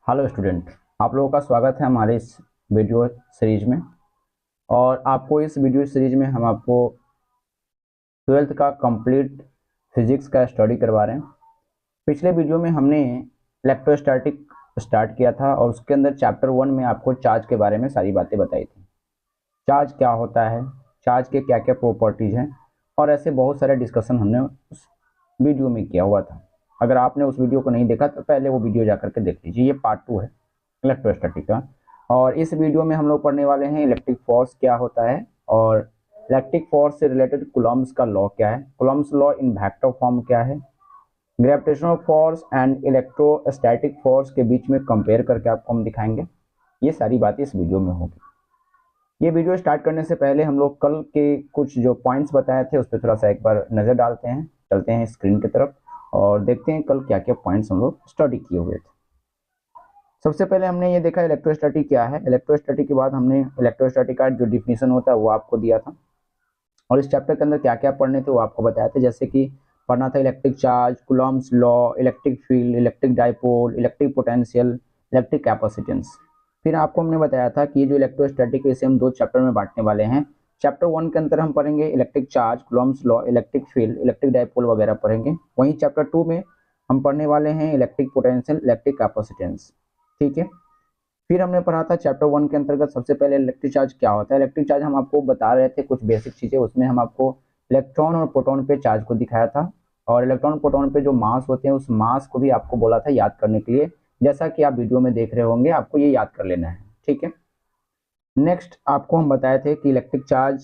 Hello student, आप लोगों का स्वागत है हमारे इस वीडियो सीरीज में। और आपको इस वीडियो सीरीज में हम आपको ट्वेल्थ का कंप्लीट फिजिक्स का स्टडी करवा रहे हैं। पिछले वीडियो में हमने इलेक्ट्रोस्टैटिक स्टार्ट किया था और उसके अंदर चैप्टर 1 में आपको चार्ज के बारे में सारी बातें बताई थी। चार्ज क्या होता है, चार्ज के क्या क्या प्रॉपर्टीज़ हैं, और ऐसे बहुत सारे डिस्कशन हमने उस वीडियो में किया हुआ था। अगर आपने उस वीडियो को नहीं देखा तो पहले वो वीडियो जा करके देख लीजिए। ये पार्ट 2 है इलेक्ट्रोस्टैटिक का। और इस वीडियो में हम लोग पढ़ने वाले हैं इलेक्ट्रिक फोर्स क्या होता है और इलेक्ट्रिक फोर्स से रिलेटेड कूलम्ब्स का लॉ क्या है, Coulomb's law in vector form क्या है, gravitational force and electrostatic force के बीच में कंपेयर करके आपको हम दिखाएंगे। ये सारी बातें इस वीडियो में होगी। ये वीडियो स्टार्ट करने से पहले हम लोग कल के कुछ जो पॉइंट्स बताए थे उस पर थोड़ा सा एक बार नज़र डालते हैं। चलते हैं स्क्रीन की तरफ और देखते हैं कल क्या क्या पॉइंट्स हम लोग स्टडी किए हुए थे। सबसे पहले हमने ये देखा इलेक्ट्रोस्टैटिक क्या है। इलेक्ट्रोस्टैटिक के बाद हमने इलेक्ट्रोस्टैटिक का जो डिफिनीशन होता है वो आपको दिया था, और इस चैप्टर के अंदर क्या क्या पढ़ने थे वो आपको बताया था। जैसे कि पढ़ना था electric charge, Coulomb's law, electric field, electric dipole, electric potential, electric capacitance. फिर आपको हमने बताया था कि ये जो इलेक्ट्रोस्टैटिक है इसे हम 2 चैप्टर में बांटने वाले हैं। चैप्टर 1 के अंदर हम पढ़ेंगे electric charge, Coulomb's law, electric field, electric dipole वगैरह पढ़ेंगे। वहीं चैप्टर 2 में हम पढ़ने वाले हैं इलेक्ट्रिक पोटेंशियल, इलेक्ट्रिक कैपेसिटेंस। ठीक है। फिर हमने पढ़ा था चैप्टर 1 के अंतर्गत सबसे पहले इलेक्ट्रिक चार्ज क्या होता है। इलेक्ट्रिक चार्ज हम आपको बता रहे थे कुछ बेसिक चीज़ें, उसमें हम आपको इलेक्ट्रॉन और प्रोटॉन पे चार्ज को दिखाया था, और इलेक्ट्रॉन प्रोटॉन पे जो मास होते हैं उस मास को भी आपको बोला था याद करने के लिए। जैसा कि आप वीडियो में देख रहे होंगे, आपको ये याद कर लेना है। ठीक है। नेक्स्ट आपको हम बताए थे कि इलेक्ट्रिक चार्ज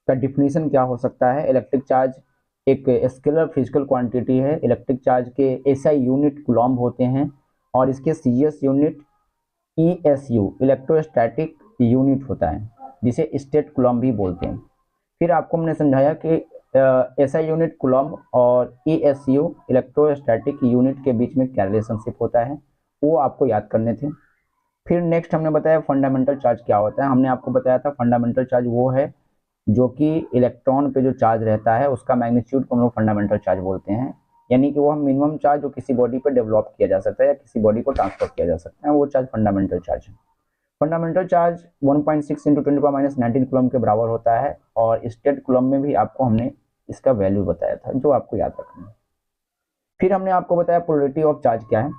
का डिफिनीशन क्या हो सकता है। इलेक्ट्रिक चार्ज एक स्केलर फिजिकल क्वांटिटी है। इलेक्ट्रिक चार्ज के एसआई यूनिट कूलम्ब होते हैं और इसके CS unit ESU electrostatic unit होता है, जिसे स्टेट कूलम्ब भी बोलते हैं। फिर आपको हमने समझाया कि SI यूनिट कूलम्ब और ESU इलेक्ट्रोस्टैटिक यूनिट के बीच में क्या रिलेशनशिप होता है, वो आपको याद करने थे। फिर नेक्स्ट हमने बताया फंडामेंटल चार्ज क्या होता है। हमने आपको बताया था फंडामेंटल चार्ज वो है जो कि इलेक्ट्रॉन पे जो चार्ज रहता है उसका मैग्नीट्यूड को हम लोग फंडामेंटल चार्ज बोलते हैं। यानी कि वो मिनिमम चार्ज जो किसी बॉडी पे डेवलप किया जा सकता है या किसी बॉडी को ट्रांसफर किया जा सकता है, वो चार्ज फंडामेंटल चार्ज है। फंडामेंटल चार्ज 1.6 इंटू 10⁻19 कूलम्ब के बराबर होता है, और स्टेट कूलम्ब में भी आपको हमने इसका वैल्यू बताया था जो आपको याद रखना है। फिर हमने आपको बताया पोलरिटी ऑफ चार्ज क्या है।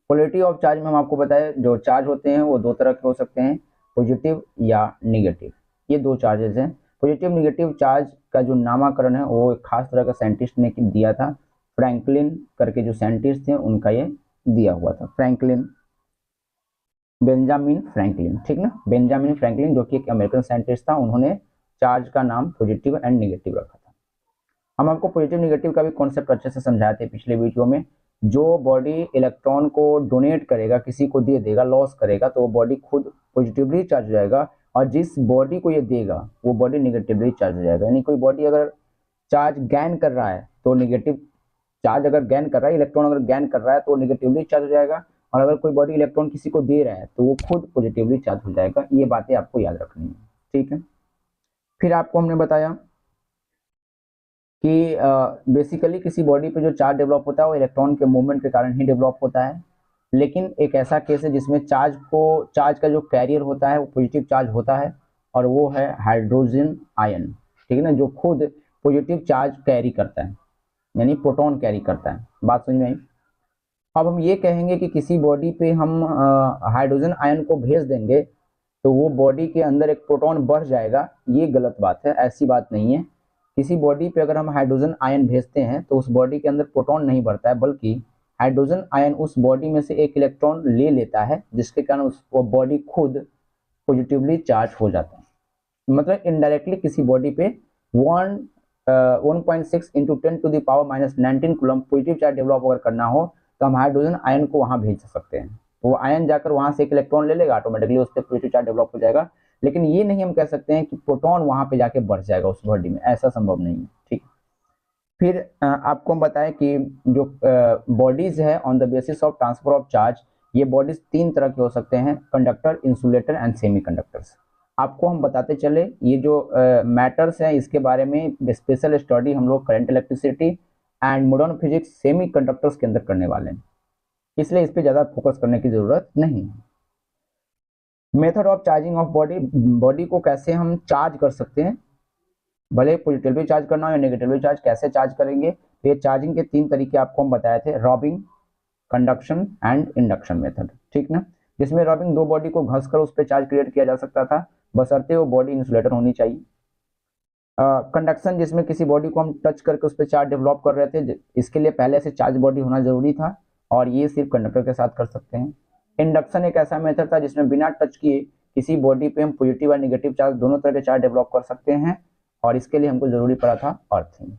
पोलरिटी ऑफ चार्ज में हम आपको बताया जो चार्ज होते हैं वो 2 तरह के हो सकते हैं, पॉजिटिव या निगेटिव। ये 2 चार्जेस हैं। पॉजिटिव निगेटिव चार्ज का जो नामकरण है वो एक खास तरह का साइंटिस्ट ने दिया था, फ्रैंकलिन करके जो साइंटिस्ट थे उनका ये दिया हुआ था। फ्रैंकलिन, बेंजामिन फ्रैंकलिन, ठीक ना, बेंजामिन फ्रैंकलिन जो कि एक अमेरिकन साइंटिस्ट था, उन्होंने चार्ज का नाम पॉजिटिव एंड निगेटिव रखा था। हम आपको पॉजिटिव निगेटिव का भी कॉन्सेप्ट अच्छे से समझाए थे पिछले वीडियो में। जो बॉडी इलेक्ट्रॉन को डोनेट करेगा, किसी को दे देगा, लॉस करेगा, तो वो बॉडी खुद पॉजिटिवली चार्ज हो जाएगा, और जिस बॉडी को ये देगा वो बॉडी निगेटिवली चार्ज हो जाएगा। यानी कोई बॉडी अगर चार्ज गैन कर रहा है तो निगेटिव चार्ज अगर गैन कर रहा है, इलेक्ट्रॉन अगर गैन कर रहा है तो निगेटिवली चार्ज हो जाएगा, और अगर कोई बॉडी इलेक्ट्रॉन किसी को दे रहा है तो वो खुद पॉजिटिवली चार्ज हो जाएगा। ये बातें आपको याद रखनी है। ठीक है। फिर आपको हमने बताया कि बेसिकली किसी बॉडी पे जो चार्ज डेवलप होता है वो इलेक्ट्रॉन के मूवमेंट के कारण ही डेवलप होता है। लेकिन एक ऐसा केस है जिसमें चार्ज का जो कैरियर होता है वो पॉजिटिव चार्ज होता है, और वो है हाइड्रोजन आयन। ठीक है ना, जो खुद पॉजिटिव चार्ज कैरी करता है, यानी प्रोटॉन कैरी करता है। बात समझ में आई। अब हम ये कहेंगे कि किसी बॉडी पे हम हाइड्रोजन आयन को भेज देंगे तो वो बॉडी के अंदर एक प्रोटॉन बढ़ जाएगा, ये गलत बात है। ऐसी बात नहीं है। किसी बॉडी पे अगर हम हाइड्रोजन आयन भेजते हैं तो उस बॉडी के अंदर प्रोटॉन नहीं बढ़ता है, बल्कि हाइड्रोजन आयन उस बॉडी में से एक इलेक्ट्रॉन ले लेता है, जिसके कारण उस बॉडी खुद पॉजिटिवली चार्ज हो जाता है। मतलब इनडायरेक्टली किसी बॉडी पे 1.6 into 10⁻⁻19 coulomb positive charge develop अगर करना हो तो हम हाइड्रोजन आयन को वहां भेज सकते हैं। तो वो आयन जाकर वहां से एक इलेक्ट्रॉन ले लेगा, ऑटोमेटिकली उस पर पॉजिटिव चार्ज डेवलप हो जाएगा। लेकिन ये नहीं हम कह सकते हैं कि प्रोटॉन वहां पे जाके बढ़ जाएगा उस बॉडी में, ऐसा संभव नहीं है। ठीक। फिर आपको हम बताएं कि जो बॉडीज है on the basis of transfer of charge, ये बॉडीज 3 तरह के हो सकते हैं, कंडक्टर, इंसुलेटर एंड सेमीकंडक्टर्स। आपको हम बताते चले ये जो मैटर्स हैं इसके बारे में स्पेशल स्टडी हम लोग current electricity and modern physics semiconductors के अंदर करने वाले हैं। इसलिए इस पर ज़्यादा फोकस करने की ज़रूरत नहीं है। Method of charging of body, body को कैसे हम चार्ज कर सकते हैं, भले पॉजिटिवली चार्ज करना हो या नेगेटिवली चार्ज, कैसे चार्ज करेंगे। तो ये चार्जिंग के 3 तरीके आपको हम बताए थे, robbing, conduction and induction method, ठीक ना। जिसमें रॉबिंग 2 बॉडी को घसकर उस पर चार्ज क्रिएट किया जा सकता था, बशर्ते वो बॉडी इंसुलेटर होनी चाहिए। कंडक्शन जिसमें किसी बॉडी को हम टच करके उस पर चार्ज डेवलप कर रहे थे, इसके लिए पहले से चार्ज बॉडी होना जरूरी था और ये सिर्फ कंडक्टर के साथ कर सकते हैं। इंडक्शन एक ऐसा मेथड था जिसमें बिना टच किए किसी बॉडी पे हम पॉजिटिव और नेगेटिव चार्ज दोनों तरह के चार्ज डेवलप कर सकते हैं और इसके लिए हमको जरूरी पड़ा था अर्थिंग,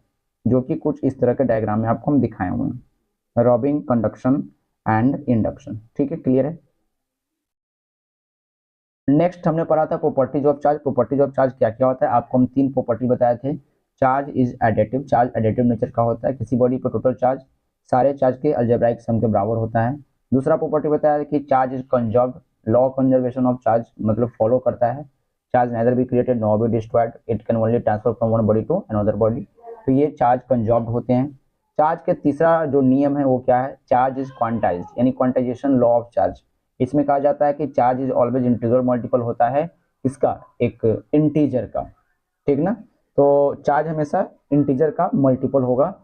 जो कि कुछ इस तरह के डायग्राम में आपको हम दिखाए हुए हैं, रॉबिंग, कंडक्शन एंड इंडक्शन, ठीक है, क्लियर है। नेक्स्ट हमने पढ़ा था properties of charge. Properties of charge क्या क्या होता है, आपको हम 3 प्रॉपर्टी बताए थे। Charge is additive, charge additive nature का होता है, किसी बॉडी पर टोटल चार्ज सारे चार्ज के अलजेब्राइक सम के बराबर होता है। दूसरा प्रॉपर्टी बताया कि charge is conserved, law conservation of charge मतलब फॉलो करता है, charge neither be created nor be destroyed, it can only transfer from one body to another body. तो ये चार्ज कंजर्व्ड होते हैं। चार्ज के तीसरा जो नियम है वो क्या है, चार्ज इज क्वांटाइज्ड, यानी क्वांटाइजेशन लॉ ऑफ चार्ज। इसमें कहा जाता है कि charge is always integer multiple होता है, इसका एक इंटीजर का, ठीक ना। तो चार्ज हमेशा इंटीजर का मल्टीपल होगा,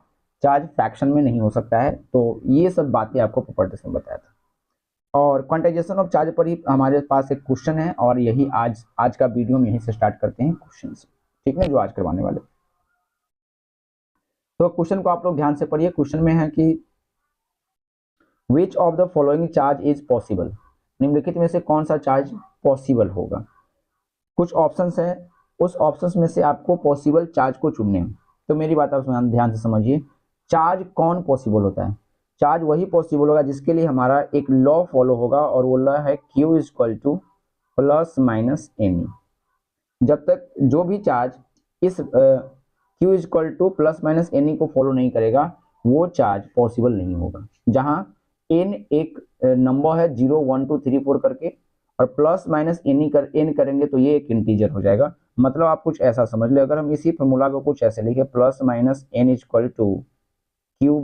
चार्ज फ्रैक्शन में नहीं हो सकता है। तो ये सब बातें आपको प्रॉपर्टीज में बताया था। और क्वांटाइजेशन ऑफ चार्ज पर ही हमारे पास एक क्वेश्चन है और यही आज का वीडियो में यहीं से स्टार्ट करते हैं क्वेश्चन से, ठीक है, जो आज करवाने वाले। तो क्वेश्चन को आप लोग ध्यान से पढ़िए। क्वेश्चन में है कि which of the following charge is possible, निम्नलिखित में से कौन सा चार्ज पॉसिबल होगा। कुछ ऑप्शंस है, उस ऑप्शंस में से आपको पॉसिबल चार्ज को चुनने हैं। तो मेरी बात आप ध्यान से समझिए, चार्ज कौन पॉसिबल होता है, चार्ज वही पॉसिबल होगा जिसके लिए हमारा एक लॉ फॉलो होगा और वो लॉ है Q equal two plus minus any. जब तक जो भी चार्ज इस Q equal two plus minus any को फॉलो नहीं करेगा वो चार्ज पॉसिबल नहीं होगा। जहां n एक नंबर है 0 1 2 3 4 करके और प्लस माइनस n करेंगे तो ये एक इंटीजर हो जाएगा। मतलब आप कुछ ऐसा समझ ले, अगर हम इसी फॉर्मूला को कुछ ऐसे लिखे, plus minus n equal to Q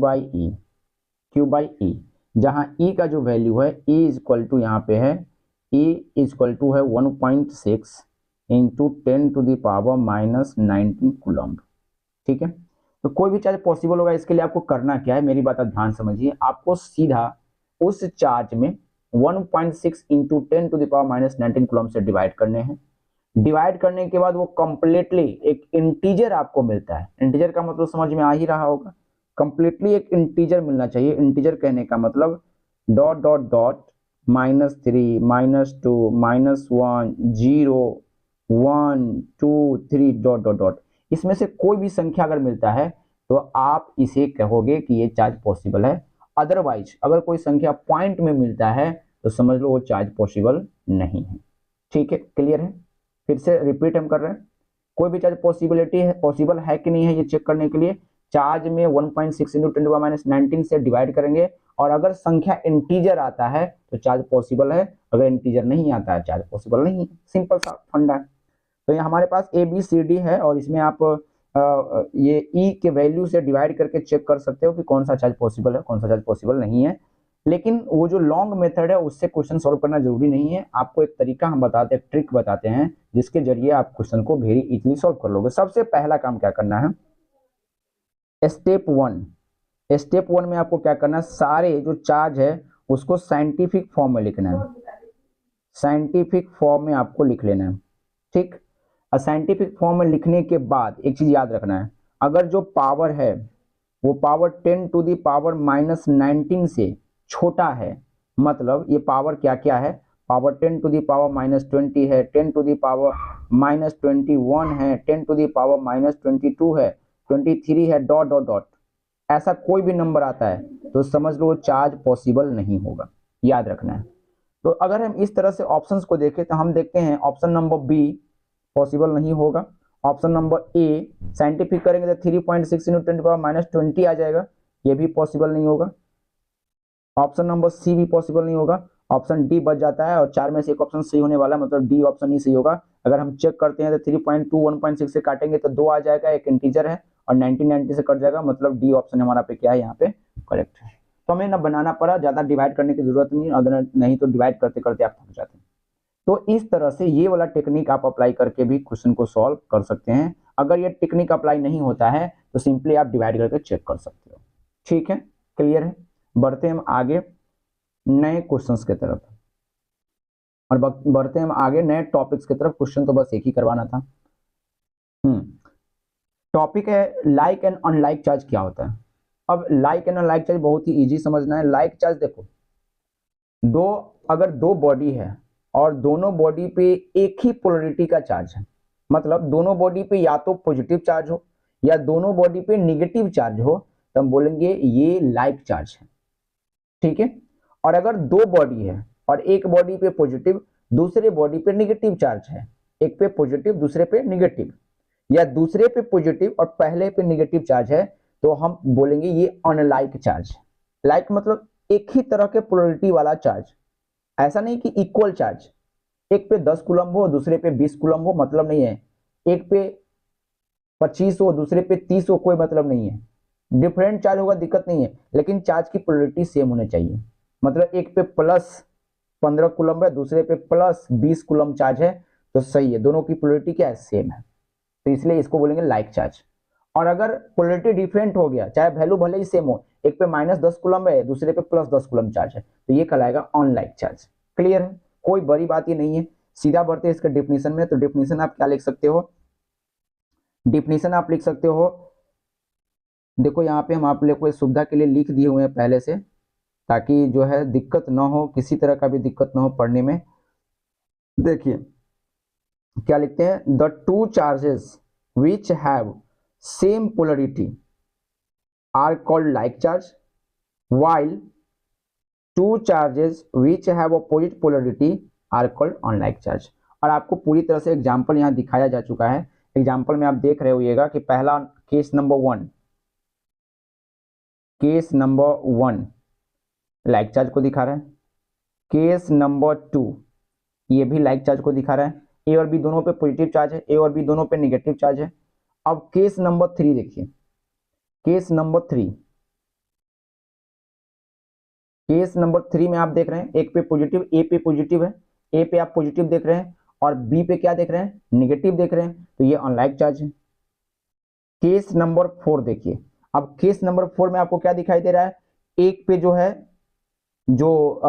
by E, जहां E का जो वैल्यू है E इक्वल टू यहाँ पे है, E इक्वल टू है 1.6 into 10 to the power minus 19 coulomb, ठीक है। तो कोई भी चार्ज पॉसिबल होगा, इसके लिए आपको करना क्या है, मेरी बात आप ध्यान समझिए। आपको सीधा उस चार्ज में 1.6 into 10 to the power minus 19 coulomb से डिवाइड करने हैं। डिवाइड करने के बाद वो कंप्लीटली एक इंटीजर आपको मिलता है। इंटीजर का मतलब समझ में आ ही रहा होगा, कंप्लीटली एक इंटीजर मिलना चाहिए। इंटीजर कहने का मतलब dot dot dot -3 -2 -1 0 1 2 3 dot dot dot, इसमें से कोई भी संख्या अगर मिलता है तो आप इसे कहोगे कि ये चार्ज पॉसिबल है। अदरवाइज अगर कोई संख्या पॉइंट में मिलता है तो समझ लो वो चार्ज पॉसिबल नहीं है, ठीक है, क्लियर है। फिर से रिपीट हम कर रहे हैं, कोई भी चार्ज पॉसिबल है कि नहीं है ये चेक करने के लिए चार्ज में 1.6 इंटू 10 टू पावर माइनस 19 से डिवाइड करेंगे और अगर संख्या इंटीजर आता है तो चार्ज पॉसिबल है, अगर इंटीजर नहीं आता है चार्ज पॉसिबल नहीं है। सिंपल सा फंडा है। तो ये हमारे पास ABCD है और इसमें आप ये E के वैल्यू से डिवाइड करके चेक कर सकते हो कि कौन सा चार्ज पॉसिबल है कौन सा चार्ज पॉसिबल नहीं है। लेकिन वो जो लॉन्ग मेथड है उससे क्वेश्चन सॉल्व करना जरूरी नहीं है। आपको एक तरीका हम बताते हैं, ट्रिक बताते हैं जिसके जरिए आप क्वेश्चन को वेरी इजीली सॉल्व कर लोगे। सबसे पहला काम क्या करना है, स्टेप वन में आपको क्या करना है, सारे जो चार्ज है उसको साइंटिफिक फॉर्म में लिखना है। साइंटिफिक फॉर्म में आपको लिख लेना है, ठीक। और साइंटिफिक फॉर्म में लिखने के बाद एक चीज याद रखना है, अगर जो पावर है वो power 10 to the power minus 19 से छोटा है, मतलब ये पावर क्या क्या है, power 10 to the power minus 20 है, 10 टू दी पावर माइनस 21 है, 10 टू दी पावर माइनस 22 है, 23 है, डॉट डॉट डॉट, ऐसा कोई भी नंबर आता है तो समझ लो चार्ज पॉसिबल नहीं होगा, याद रखना है। तो अगर हम इस तरह से ऑप्शंस को देखें तो हम देखते हैं ऑप्शन नंबर बी पॉसिबल नहीं होगा, ऑप्शन नंबर ए साइंटिफिक करेंगे तो 3.6 इंटू 10 टू पावर माइनस 20 आ जाएगा, ये भी पॉसिबल नहीं होगा। ऑप्शन नंबर सी भी पॉसिबल नहीं होगा, ऑप्शन डी बच जाता है और 4 में से एक ऑप्शन सही होने वाला है, मतलब डी ऑप्शन ही सही होगा। अगर हम चेक करते हैं तो 3.2 1.6 से काटेंगे तो 2 आ जाएगा, एक इंटीजर है, और 1990 से कट जाएगा, मतलब डी ऑप्शन हमारा पे क्या है यहाँ पे करेक्ट है। तो हमें ना बनाना पड़ा, ज़्यादा डिवाइड करने की जरूरत नहीं, अगर नहीं तो डिवाइड करते करते आप थक जाते हैं। तो इस तरह से ये वाला टेक्निक आप अप्लाई करके भी क्वेश्चन को सॉल्व कर सकते हैं। अगर ये टेक्निक अप्लाई नहीं होता है तो सिंपली आप डिवाइड करके चेक कर सकते हो। ठीक है, क्लियर है। बढ़ते हैं हम आगे नए क्वेश्चंस की तरफ, और बढ़ते हैं हम आगे नए टॉपिक्स की तरफ। क्वेश्चन तो बस एक ही करवाना था। टॉपिक है लाइक एंड अनलाइक चार्ज क्या होता है। अब लाइक एंड अनलाइक चार्ज बहुत ही इजी समझना है। लाइक चार्ज देखो, अगर दो बॉडी है और दोनों बॉडी पे एक ही पोलरिटी का चार्ज है, मतलब दोनों बॉडी पे या तो पॉजिटिव चार्ज हो या दोनों बॉडी पे निगेटिव चार्ज हो, तो हम बोलेंगे ये लाइक चार्ज है। ठीक है। और अगर दो बॉडी है और एक बॉडी पे पॉजिटिव दूसरे बॉडी पे निगेटिव चार्ज है, एक पे पॉजिटिव दूसरे पे निगेटिव, या दूसरे पे पॉजिटिव और पहले पे निगेटिव चार्ज है, तो हम बोलेंगे ये अनलाइक चार्ज। लाइक मतलब एक ही तरह के पोलरिटी वाला चार्ज, ऐसा नहीं कि इक्वल चार्ज, एक पे 10 कूलम हो दूसरे पे 20 कूलम हो, मतलब नहीं है। एक पे 25 हो दूसरे पे 30 हो, कोई मतलब नहीं है। डिफरेंट चार्ज होगा दिक्कत नहीं है, लेकिन चार्ज की पोलरिटी सेम होनी चाहिए। मतलब एक पे प्लस 15 कूलम है दूसरे पे प्लस 20 कूलम चार्ज है, तो सही है, दोनों की पोलरिटी क्या है, सेम है, तो इसलिए इसको बोलेंगे लाइक चार्ज। और अगर पोलरिटी डिफरेंट हो गया, चाहे वैल्यू भले ही सेम हो, एक पे -10 कूलम है दूसरे पे +10 कूलम चार्ज है, तो ये कहलाएगा अनलाइक चार्ज। क्लियर है, कोई बड़ी बात ये नहीं है। सीधा बढ़ते हैं इसके डेफिनेशन में। तो डेफिनेशन आप क्या लिख सकते हो, डेफिनेशन आप लिख सकते हो, देखो यहाँ पे हम आप लोग को सुविधा के लिए लिख दिए हुए हैं पहले से, ताकि जो है दिक्कत ना हो, किसी तरह का भी दिक्कत ना हो पढ़ने में। देखिए क्या लिखते हैं, the two charges which have same polarity are called like charge, while two charges which have opposite polarity are called unlike charge। और आपको पूरी तरह से एग्जांपल यहाँ दिखाया जा चुका है। एग्जांपल में आप देख रहे होइएगा कि पहला केस नंबर 1 लाइक चार्ज को दिखा रहा है, केस नंबर 2 ये भी लाइक चार्ज को दिखा रहा है। ए और बी दोनों पे पॉजिटिव चार्ज है, ए और बी दोनों पे नेगेटिव चार्ज है। अब केस नंबर 3 देखिए, केस नंबर 3 में आप देख रहे हैं एक पे पॉजिटिव, ए पे पॉजिटिव है, ए पे आप पॉजिटिव देख रहे हैं और बी पे क्या देख रहे हैं, नेगेटिव देख रहे हैं, तो ये अनलाइक चार्ज है। केस नंबर 4 देखिए, अब केस नंबर 4 में आपको क्या दिखाई दे रहा है, एक पे जो है जो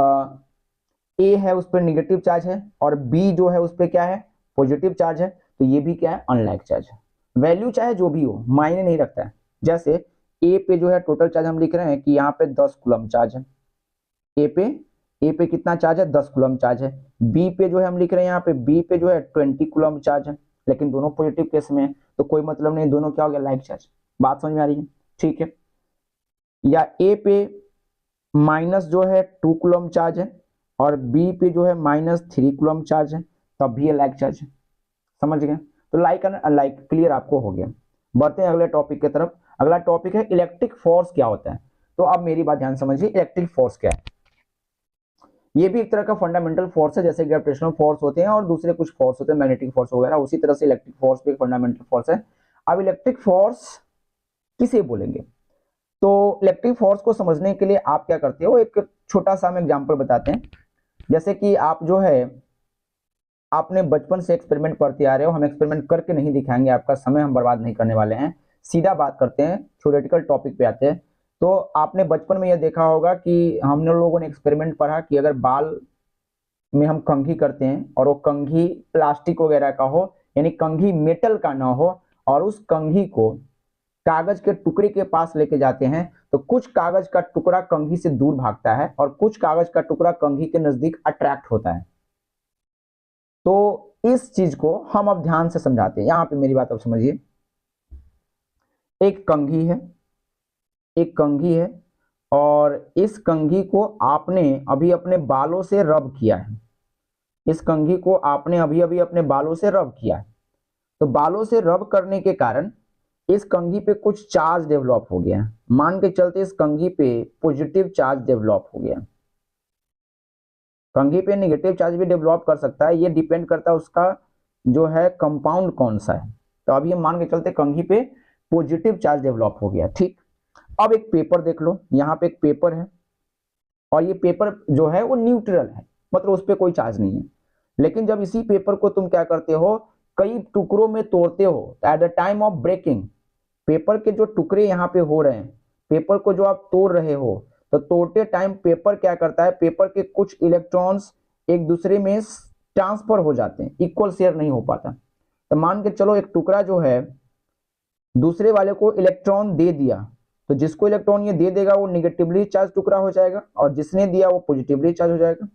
ए है उस पर नेगेटिव चार्ज है और बी जो है उस पर क्या है, पॉजिटिव चार्ज है, तो ये भी क्या है, अनलाइक चार्ज है। वैल्यू चाहे जो भी हो मायने नहीं रखता है। जैसे ए पे जो है टोटल चार्ज हम लिख रहे हैं कि यहाँ पे 10 कूलम चार्ज है, ए पे कितना चार्ज है, 10 कूलम चार्ज है। बी पे जो है हम लिख रहे हैं यहाँ पे, बी पे जो है 20 कूलम चार्ज है, लेकिन दोनों पॉजिटिव केस में है, तो कोई मतलब नहीं, दोनों क्या हो गया, लाइक चार्ज। बात समझ में आ रही है, ठीक है। या ए पे माइनस जो है 2 कूलम चार्ज है और बी पे जो है -3 कूलम चार्ज है, तब भी ये लाइक चार्ज है। समझ गए, तो लाइक एंड अनलाइक क्लियर आपको हो गया। बढ़ते हैं अगले टॉपिक की तरफ। अगला टॉपिक है इलेक्ट्रिक फोर्स क्या होता है। तो अब मेरी बात ध्यान समझिए, इलेक्ट्रिक फोर्स क्या है। ये भी एक तरह का फंडामेंटल फोर्स है, जैसे ग्रेविटेशनल फोर्स होते हैं और दूसरे कुछ फोर्स होते हैं, मैग्नेटिक फोर्स वगैरह, उसी तरह से इलेक्ट्रिक फोर्स भी एक फंडामेंटल फोर्स है। अब इलेक्ट्रिक फोर्स किसे बोलेंगे, तो इलेक्ट्रिक फोर्स को समझने के लिए आप क्या करते हो, एक छोटा सा हम एग्जांपल बताते हैं। जैसे कि आप जो है आपने बचपन से एक्सपेरिमेंट करते आ रहे हो, हम एक्सपेरिमेंट करके नहीं दिखाएंगे, आपका समय हम बर्बाद नहीं करने वाले हैं, सीधा बात करते हैं, थ्योरेटिकल टॉपिक पे आते हैं। तो आपने बचपन में यह देखा होगा कि हमने लोगों ने एक्सपेरिमेंट पढ़ा कि अगर बाल में हम कंघी करते हैं और वो कंघी प्लास्टिक वगैरह का हो, यानी कंघी मेटल का ना हो, और उस कंघी को कागज के टुकड़े के पास लेके जाते हैं, तो कुछ कागज का टुकड़ा कंघी से दूर भागता है और कुछ कागज का टुकड़ा कंघी के नजदीक अट्रैक्ट होता है। तो इस चीज को हम अब ध्यान से समझाते हैं। यहां पे मेरी बात अब समझिए, एक कंघी है और इस कंघी को आपने अभी अपने बालों से रब किया है, इस कंघी को आपने अभी अभी अपने बालों से रब किया है। तो बालों से रब करने के कारण इस कंघी पे कुछ चार्ज डेवलप हो गया, मान के चलते इस कंघी पे पॉजिटिव चार्ज डेवलप हो गया। कंघी पे नेगेटिव चार्ज भी डेवलप कर सकता है, ये डिपेंड करता है उसका जो है कंपाउंड कौन सा है। तो अभी हम मान के चलते कंघी पे पॉजिटिव चार्ज डेवलप हो गया, ठीक। अब एक पेपर देख लो, यहाँ पे एक पेपर है, और ये पेपर जो है वो न्यूट्रल है, मतलब उस पर कोई चार्ज नहीं है। लेकिन जब इसी पेपर को तुम क्या करते हो, कई टुकड़ों में तोड़ते हो, at the time of breaking, paper के जो टुकड़े यहाँ पे हो रहे हैं, पेपर को जो आप तोड़ रहे हो, तो तोड़ते टाइम पेपर क्या करता है, पेपर के कुछ इलेक्ट्रॉन्स एक दूसरे में ट्रांसफर हो जाते हैं, इक्वल शेयर नहीं हो पाता। तो मान के चलो एक टुकड़ा जो है दूसरे वाले को इलेक्ट्रॉन दे दिया, तो जिसको इलेक्ट्रॉन ये दे देगा वो निगेटिवली चार्ज टुकड़ा हो जाएगा, और जिसने दिया वो पॉजिटिवली चार्ज हो जाएगा।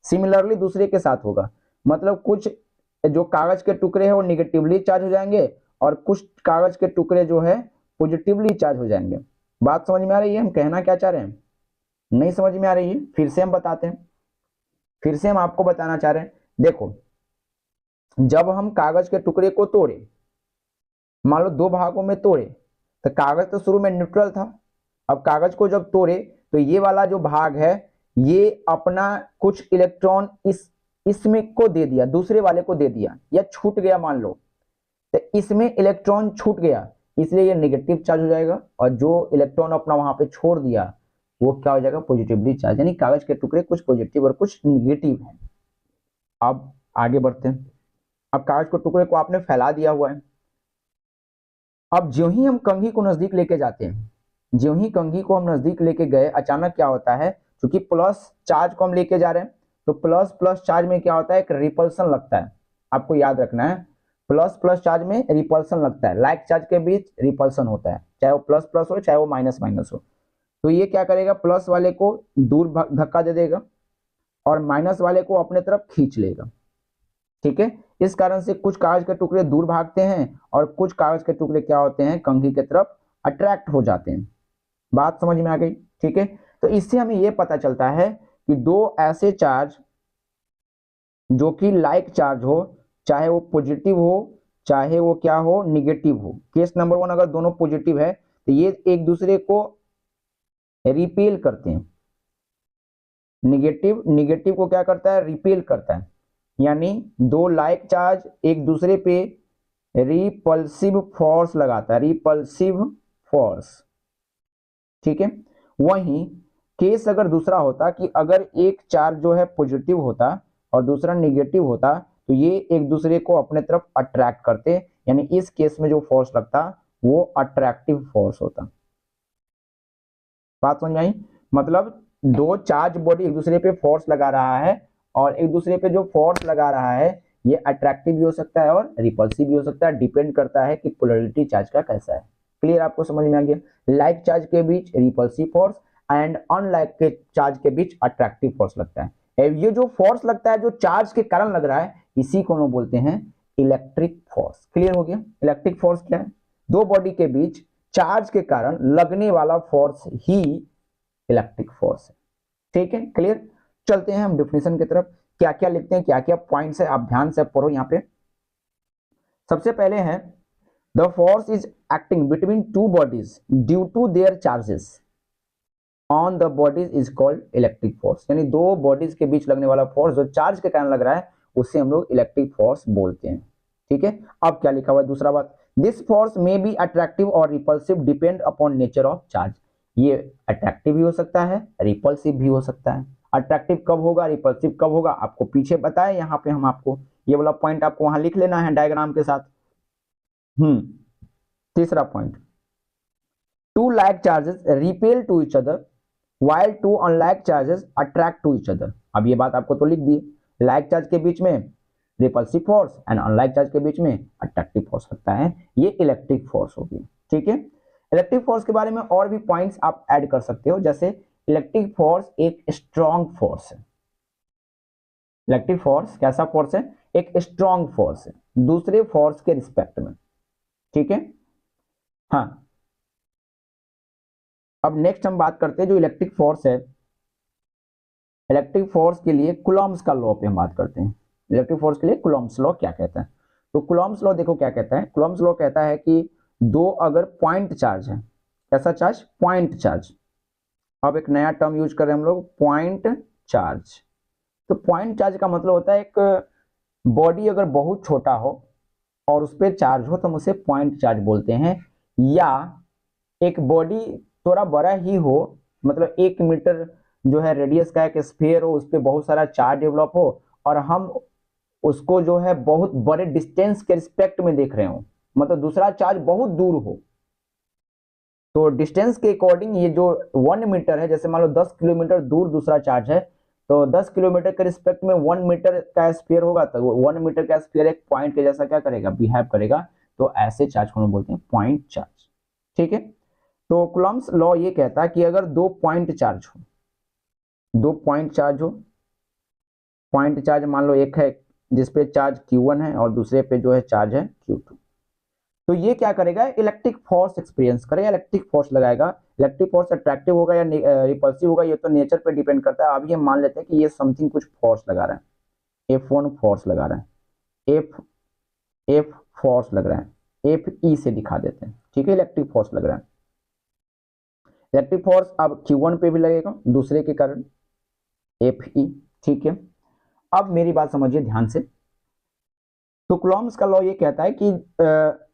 सिमिलरली दूसरे के साथ होगा, मतलब कुछ जो कागज के टुकड़े हैं वो निगेटिवली चार्ज हो जाएंगे, और कुछ कागज के टुकड़े जो है पॉजिटिवली चार्ज हो जाएंगे। बात समझ में आ रही है हम कहना क्या चाह रहे हैं? नहीं समझ में आ रही है? फिर से हम बताते हैं, फिर से हम आपको बताना चाह रहे हैं। देखो, जब हम कागज के टुकड़े को तोड़े, मान लो दो भागों में तोड़े, तो कागज तो शुरू में न्यूट्रल था, अब कागज को जब तोड़े तो ये वाला जो भाग है ये अपना कुछ इलेक्ट्रॉन इसमें को दे दिया, दूसरे वाले को दे दिया, या छूट गया मान लो, तो इसमें इलेक्ट्रॉन छूट गया, इसलिए ये नेगेटिव चार्ज हो जाएगा, और जो इलेक्ट्रॉन अपना वहां पे छोड़ दिया वो क्या हो जाएगा, पॉजिटिवली चार्ज। यानी कागज के टुकड़े कुछ पॉजिटिव और कुछ नेगेटिव है। अब आगे बढ़ते हैं। अब कागज के टुकड़े को आपने फैला दिया हुआ है, अब ज्यों ही हम कंघी को नजदीक लेके जाते हैं, ज्यों ही कंघी को हम नजदीक लेके गए, अचानक क्या होता है, क्योंकि प्लस चार्ज को हम लेके जा रहे हैं, तो प्लस प्लस चार्ज में क्या होता है, एक रिपल्सन लगता है। आपको याद रखना है, प्लस प्लस चार्ज में रिपल्सन लगता है, लाइक चार्ज के बीच रिपल्सन होता है, चाहे वो प्लस प्लस हो चाहे वो माइनस माइनस हो। तो ये क्या करेगा, प्लस वाले को दूर धक्का दे देगा और माइनस वाले को अपने तरफ खींच लेगा। ठीक है, इस कारण से कुछ कागज के टुकड़े दूर भागते हैं और कुछ कागज के टुकड़े क्या होते हैं, कंघी की तरफ अट्रैक्ट हो जाते हैं। बात समझ में आ गई? ठीक है, तो इससे हमें यह पता चलता है कि दो ऐसे चार्ज जो कि लाइक चार्ज हो, चाहे वो पॉजिटिव हो चाहे वो क्या हो, निगेटिव हो। केस नंबर 1, अगर दोनों पॉजिटिव है तो ये एक दूसरे को रिपेल करते हैं। निगेटिव निगेटिव को क्या करता है, रिपेल करता है। यानी दो लाइक चार्ज एक दूसरे पे रिपल्सिव फोर्स लगाता है, रिपल्सिव फोर्स। ठीक है, वहीं केस अगर दूसरा होता कि अगर एक चार्ज जो है पॉजिटिव होता और दूसरा निगेटिव होता, तो ये एक दूसरे को अपने तरफ अट्रैक्ट करते, यानी इस केस में जो फोर्स लगता वो अट्रैक्टिव फोर्स होता। बात समझ आई? मतलब दो चार्ज बॉडी एक दूसरे पे फोर्स लगा रहा है, और एक दूसरे पे जो फोर्स लगा रहा है ये अट्रैक्टिव भी हो सकता है और रिपल्सिव भी हो सकता है, डिपेंड करता है कि पोलैरिटी चार्ज का कैसा है। क्लियर? आपको समझ में आ गया? लाइक चार्ज के बीच रिपल्सिव फोर्स एंड अनलाइक के चार्ज के बीच अट्रैक्टिव फोर्स लगता है। ये जो फोर्स लगता है जो चार्ज के कारण लग रहा है, इसी को हम बोलते हैं इलेक्ट्रिक फोर्स। क्लियर हो गया? इलेक्ट्रिक फोर्स क्या है? दो बॉडी के बीच चार्ज के कारण लगने वाला फोर्स ही इलेक्ट्रिक फोर्स है। ठीक है, क्लियर? चलते हैं हम डेफिनेशन की तरफ, क्या क्या लिखते हैं, क्या क्या पॉइंट्स है, आप ध्यान से पढ़ो। यहाँ पे सबसे पहले है the force is acting between two bodies due to their charges on the bodies is called electric force. यानी दो बॉडीज के बीच लगने वाला फोर्स जो चार्ज के कारण लग रहा है उसे हम लोग इलेक्ट्रिक फोर्स बोलते हैं। ठीक है, अब क्या लिखा हुआ है दूसरा बात, this force may be attractive और repulsive depend upon nature of charge. ये अट्रैक्टिव भी हो सकता है, रिपल्सिव भी हो सकता है। अट्रैक्टिव कब होगा, रिपल्सिव कब होगा, आपको पीछे बताए, यहाँ पे हम आपको ये वाला पॉइंट आपको वहां लिख लेना है डायग्राम के साथ। तीसरा point, two like charges repel to each other while two unlike charges attract to each other। अब ये बात आपको तो लिख दी, लाइक चार्ज के बीच में repulsive force and unlike charge के बीच में अट्रैक्टिव फोर्स लगता है, ये इलेक्ट्रिक फोर्स होगी। ठीक है, इलेक्ट्रिक फोर्स के बारे में और भी पॉइंट्स आप ऐड कर सकते हो, जैसे इलेक्ट्रिक फोर्स एक स्ट्रॉन्ग फोर्स है। इलेक्ट्रिक फोर्स कैसा फोर्स है, एक स्ट्रॉन्ग फोर्स है दूसरे फोर्स के रिस्पेक्ट में। ठीक है, हाँ। अब नेक्स्ट हम बात करते हैं जो इलेक्ट्रिक फोर्स है, इलेक्ट्रिक फोर्स के लिए कूलॉम्स का लॉ पे हम बात करते हैं। इलेक्ट्रिक फोर्स के लिए कूलॉम्स लॉ क्या कहता है, तो कूलॉम्स लॉ देखो क्या कहता है। कूलॉम्स लॉ कहता है कि दो अगर पॉइंट चार्ज है, कैसा चार्ज, पॉइंट चार्ज। अब एक नया टर्म यूज कर रहे हैं हम लोग, पॉइंट चार्ज। तो पॉइंट चार्ज का मतलब होता है एक बॉडी अगर बहुत छोटा हो और उस पर चार्ज हो तो हम उसे पॉइंट चार्ज बोलते हैं, या एक बॉडी थोड़ा बड़ा ही हो, मतलब 1 मीटर जो है रेडियस का एक स्फीयर हो, उस पर बहुत सारा चार्ज डेवलप हो और हम उसको जो है बहुत बड़े डिस्टेंस के रिस्पेक्ट में देख रहे हो, मतलब दूसरा चार्ज बहुत दूर हो, तो डिस्टेंस के अकॉर्डिंग ये जो 1 मीटर है, जैसे मान लो 10 किलोमीटर दूर दूसरा चार्ज है, तो 10 किलोमीटर के रिस्पेक्ट में 1 मीटर का स्फीयर होगा, तो 1 मीटर का स्फीयर एक पॉइंट के जैसा क्या करेगा, बिहेव करेगा। तो ऐसे चार्ज को हम बोलते हैं पॉइंट चार्ज। ठीक है, तो कूलम्ब्स लॉ ये कहता है कि अगर दो पॉइंट चार्ज हो, दो पॉइंट चार्ज हो, पॉइंट चार्ज मान लो एक है जिसपे चार्ज Q1 है और दूसरे पे जो है चार्ज है Q2, तो ये क्या करेगा, इलेक्ट्रिक फोर्स एक्सपीरियंस करेगा, इलेक्ट्रिक फोर्स लगाएगा। इलेक्ट्रिक फोर्स अट्रैक्टिव होगा या रिपल्सिव होगा, ये तो नेचर पे डिपेंड करता है। अब ये मान लेते हैं कि ये समथिंग कुछ फोर्स लगा रहा है, F1 फोर्स लगा रहा है, एफ फोर्स लग रहा है, Fe से दिखा देते हैं। ठीक है, इलेक्ट्रिक फोर्स लग रहा है, इलेक्ट्रिक फोर्स अब Q1 पे भी लगेगा दूसरे के कारण, Fe। ठीक है, अब मेरी बात समझिए ध्यान से। तो कूलम्ब्स का लॉ ये कहता है कि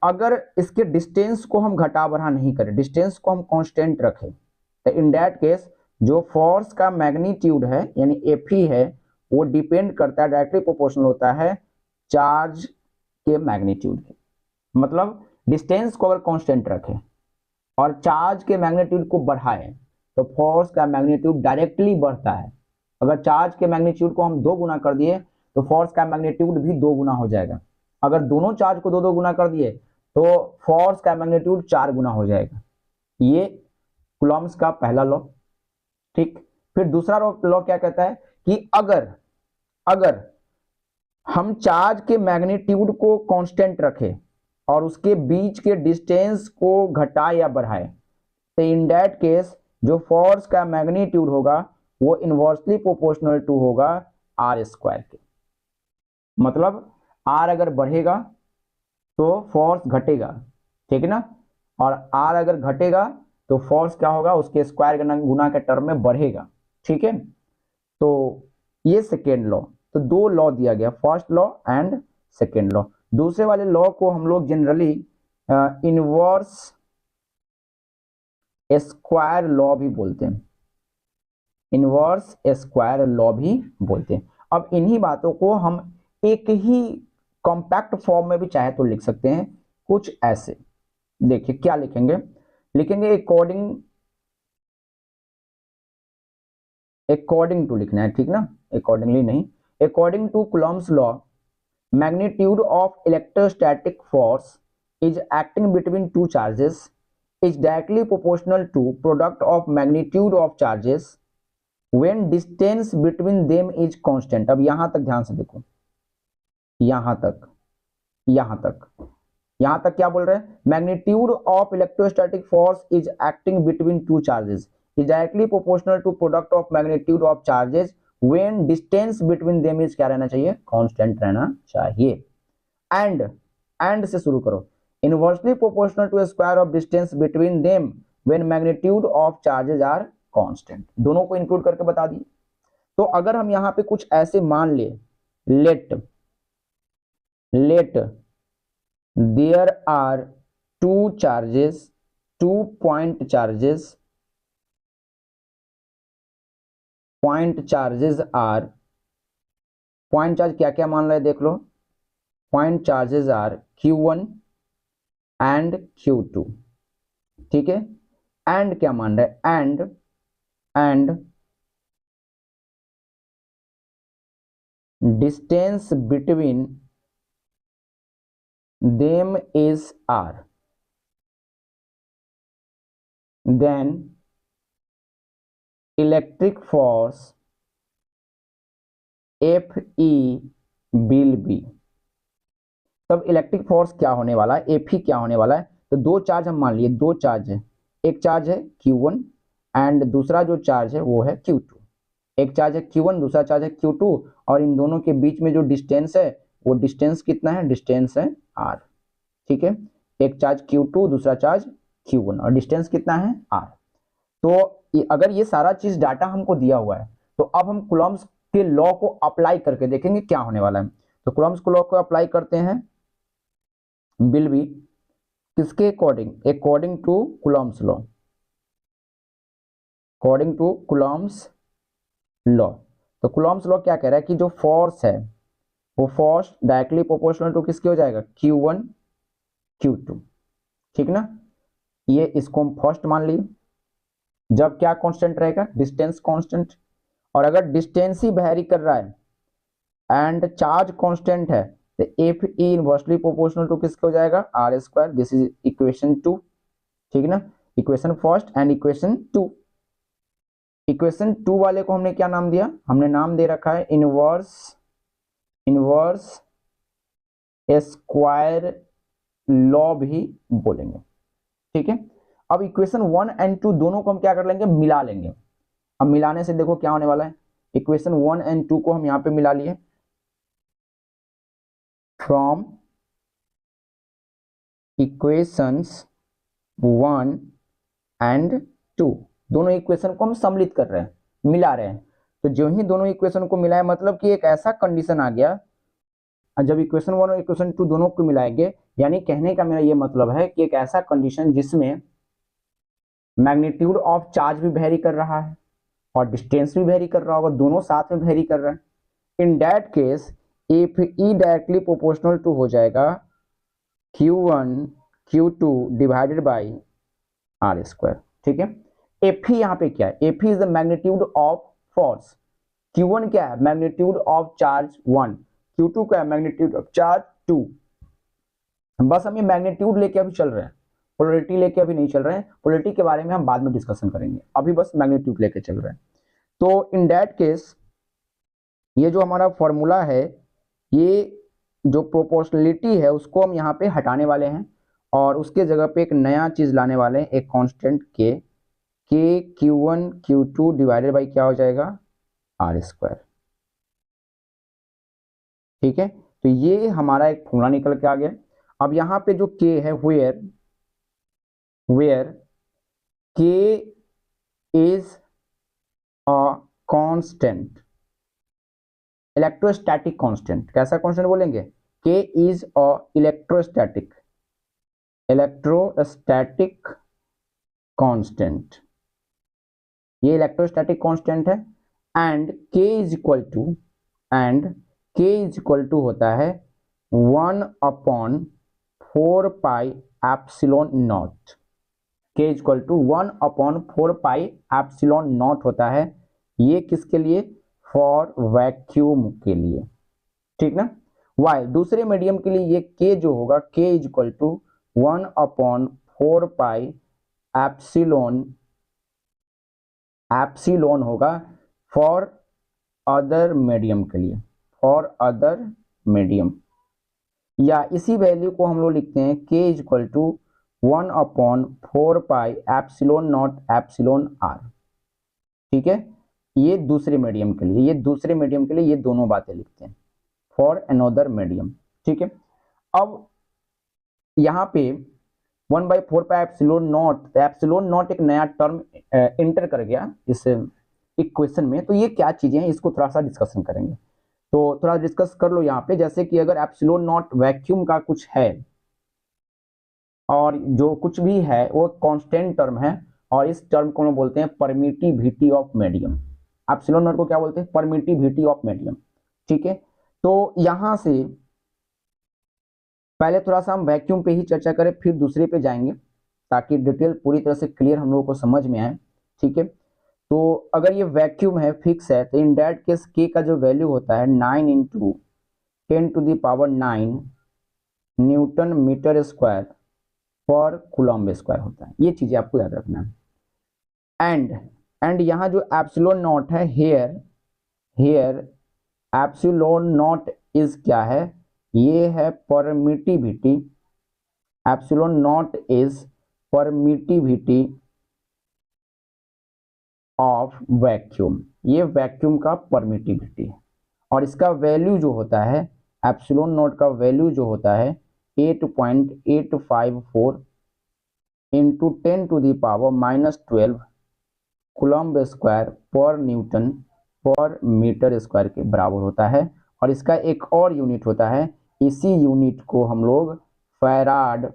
अगर इसके डिस्टेंस को हम घटा बढ़ा नहीं करें, डिस्टेंस को हम कांस्टेंट रखें, तो इन दैट केस जो फोर्स का मैग्नीट्यूड है यानी Fe है, वो डिपेंड करता है, डायरेक्टली प्रोपोर्शनल होता है चार्ज के मैग्नीट्यूड के। मतलब डिस्टेंस को अगर कांस्टेंट रखें और चार्ज के मैग्नीट्यूड को बढ़ाएं, तो फोर्स का मैग्नीट्यूड डायरेक्टली बढ़ता है। अगर चार्ज के मैग्नीट्यूड को हम 2 गुना कर दिए तो फोर्स का मैग्नीट्यूड भी 2 गुना हो जाएगा। अगर दोनों चार्ज को 2-2 गुना कर दिए तो फोर्स का मैग्नीट्यूड 4 गुना हो जाएगा। ये कूलम्ब्स का पहला लॉ। ठीक, फिर दूसरा लॉ क्या कहता है कि अगर हम चार्ज के मैग्नीट्यूड को कांस्टेंट रखें और उसके बीच के डिस्टेंस को घटाए या बढ़ाए, तो इन दैट केस जो फोर्स का मैग्नीट्यूड होगा वो इनवर्सली प्रोपोर्शनल टू होगा R² के। मतलब R अगर बढ़ेगा तो फोर्स घटेगा, ठीक है ना, और R अगर घटेगा तो फोर्स क्या होगा, उसके स्क्वायर गुना के टर्म में बढ़ेगा। ठीक है, तो ये सेकेंड लॉ। तो 2 लॉ दिया गया, first law and second law. दूसरे वाले लॉ को हम लोग जनरली इनवर्स स्क्वायर लॉ भी बोलते हैं, इनवर्स स्क्वायर लॉ भी बोलते हैं। अब इन्हीं बातों को हम एक ही कॉम्पैक्ट फॉर्म में भी चाहे तो लिख सकते हैं, कुछ ऐसे। देखिए क्या लिखेंगे, लिखेंगे अकॉर्डिंग टू लिखना है, ठीक ना, अकॉर्डिंगली नहीं। According to Coulomb's law, magnitude of electrostatic force is acting between two charges is directly proportional to product of magnitude of charges when distance between them is constant। अब यहां तक ध्यान से देखो, यहां तक क्या बोल रहे हैं, magnitude of electrostatic force is acting between two charges is directly proportional to product of magnitude of charges when distance between them is क्या रहना चाहिए, कांस्टेंट रहना चाहिए। एंड से शुरू करो, inversely proportional to square of distance between them when magnitude of charges are constant. दोनों को इंक्लूड करके बता दिए। तो अगर हम यहां पे कुछ ऐसे मान ले, let there are two charges, 2 point charges, point charges are, point charge क्या क्या मान रहे हैं देख लो, point charges are Q1 and Q2। ठीक है, एंड क्या मान रहे हैं, and distance between them is R, then electric force Fe will be. तब इलेक्ट्रिक फोर्स क्या होने वाला है, Fe क्या होने वाला है, तो 2 चार्ज हम मान लिए, 2 चार्ज है, एक चार्ज है Q1 एंड दूसरा जो चार्ज है वो है Q2। एक चार्ज है Q1, दूसरा चार्ज है Q2, और इन दोनों के बीच में जो डिस्टेंस है वो डिस्टेंस कितना है, डिस्टेंस है R। ठीक है, एक चार्ज Q2, दूसरा चार्ज Q1, और डिस्टेंस कितना है R। तो अगर ये सारा चीज डाटा हमको दिया हुआ है, तो अब हम कूलम्ब्स के लॉ को अप्लाई करके देखेंगे क्या होने वाला है। तो कूलम्ब्स के लॉ को अप्लाई करते हैं, विल बी किसके according, according to Coulomb's law, according to Coulomb's law. तो कूलॉम्स लॉ क्या कह रहा है कि जो फोर्स है वो फोर्स डायरेक्टली प्रोपोर्शनल टू किसके हो जाएगा, Q1 Q2, ठीक ना। ये इसको हम फर्स्ट मान लिए। जब क्या कांस्टेंट रहेगा, डिस्टेंस कांस्टेंट। और अगर डिस्टेंस ही वेरी कर रहा है एंड चार्ज कांस्टेंट है तो F E inversely proportional to किसके हो जाएगा, R square. This is equation 2, ठीक ना। Equation first and equation 2। Equation 2 वाले को हमने क्या नाम दिया, हमने नाम दे रखा है इनवर्स स्क्वायर लॉ भी बोलेंगे, ठीक है। अब इक्वेशन 1 एंड 2 दोनों को हम क्या कर लेंगे, मिला लेंगे। अब मिलाने से देखो क्या होने वाला है, इक्वेशन 1 एंड 2 को हम यहां पे मिला लिए। फ्रॉम इक्वेशंस 1 एंड 2, दोनों इक्वेशन को हम सम्मिलित कर रहे हैं, मिला रहे हैं। तो जो ही दोनों इक्वेशन को मिलाए मतलब कि एक ऐसा कंडीशन आ गया, जब इक्वेशन 1 और इक्वेशन 2 दोनों को मिलाएंगे, यानी कहने का मेरा ये मतलब है कि एक ऐसा कंडीशन जिसमें मैग्नीट्यूड ऑफ चार्ज भी वेरी कर रहा है और डिस्टेंस भी वेरी कर रहा होगा, दोनों साथ में वेरी कर रहे हैं। In that case if E directly proportional to हो जाएगा Q1 Q2 divided by R square, ठीक है। एफ ही यहाँ पे क्या है, F he is the magnitude of force. Q1 क्या है, मैग्नीट्यूड ऑफ चार्ज 1, Q2 क्या है, मैग्नीट्यूड ऑफ चार्ज 2। बस हम ये मैग्नीट्यूड लेके अभी चल रहे हैं, पोलरिटी लेके अभी नहीं चल रहे हैं। पोलरिटी के बारे में हम बाद में डिस्कशन करेंगे, अभी बस मैग्नीट्यूड लेके चल रहे हैं। तो इन दैट केस ये जो हमारा फॉर्मूला है, ये जो प्रोपोर्शनलिटी है उसको हम यहाँ पे हटाने वाले हैं और उसके जगह पे एक नया चीज लाने वाले हैं, एक कांस्टेंट के Q1 Q2 डिवाइडेड बाई क्या हो जाएगा, आर स्क्वायर, ठीक है। तो ये हमारा एक फॉर्मूला निकल के आ गया। अब यहाँ पे जो K है, where K is a constant, electrostatic constant. कैसा कांस्टेंट बोलेंगे, K is a electrostatic constant, ये इलेक्ट्रोस्टैटिक कांस्टेंट है। And K is equal to होता है 1/4 pi epsilon naught. K is equal to 1/4 pi epsilon naught होता है, ये किसके लिए, फॉर वैक्यूम के लिए, ठीक ना। वाइल दूसरे मीडियम के लिए ये K जो होगा, K is equal to 1/4 pi epsilon होगा फॉर अदर मीडियम के लिए, फॉर अदर मीडियम। या इसी वैल्यू को हम लोग लिखते हैं K is equal to 1/4 pi epsilon naught epsilon R, ठीक है। ये दूसरे मीडियम के लिए, ये दूसरे मीडियम के लिए ये दोनों बातें लिखते हैं, फॉर अनदर मीडियम, ठीक है। अब यहाँ पे 1/4 पाई एप्सिलॉन नॉट एक नया टर्म इंटर कर गया इस इक्वेशन में। तो ये क्या चीजें हैं, इसको थोड़ा सा डिस्कशन करेंगे। तो थोड़ा डिस्कस कर लो यहाँ पे, जैसे कि अगर एप्सिलॉन नॉट वैक्यूम का कुछ है और जो कुछ भी है वो कांस्टेंट टर्म है, और इस टर्म को हम बोलते हैं permittivity of medium. Epsilon not को क्या बोलते हैं, परमिटिविटी ऑफ मीडियम, ठीक है। तो यहां से पहले थोड़ा सा हम वैक्यूम पे ही चर्चा करें, फिर दूसरे पे जाएंगे ताकि डिटेल पूरी तरह से क्लियर हम लोगों को समझ में आए, ठीक है। तो अगर ये वैक्यूम है, फिक्स है, तो इन दैट केस K का जो वैल्यू होता है 9 × 10⁹ न्यूटन मीटर स्क्वायर पर कूलम्ब स्क्वायर होता है। ये चीजें आपको याद रखना है। एंड यहाँ जो एप्सिलॉन नॉट है, हेयर एप्सिलॉन नॉट इज क्या है, ये है permittivity. Epsilon not is permittivity of vacuum, ये वैक्यूम का परमिटिविटी है। और इसका वैल्यू जो होता है, एप्सिलॉन नॉट का वैल्यू जो होता है 8.854 × 10⁻⁻12 कूलम्ब स्क्वायर पर न्यूटन पर मीटर स्क्वायर के बराबर होता है। और इसका एक और यूनिट होता है, इसी यूनिट को हम लोग फैराड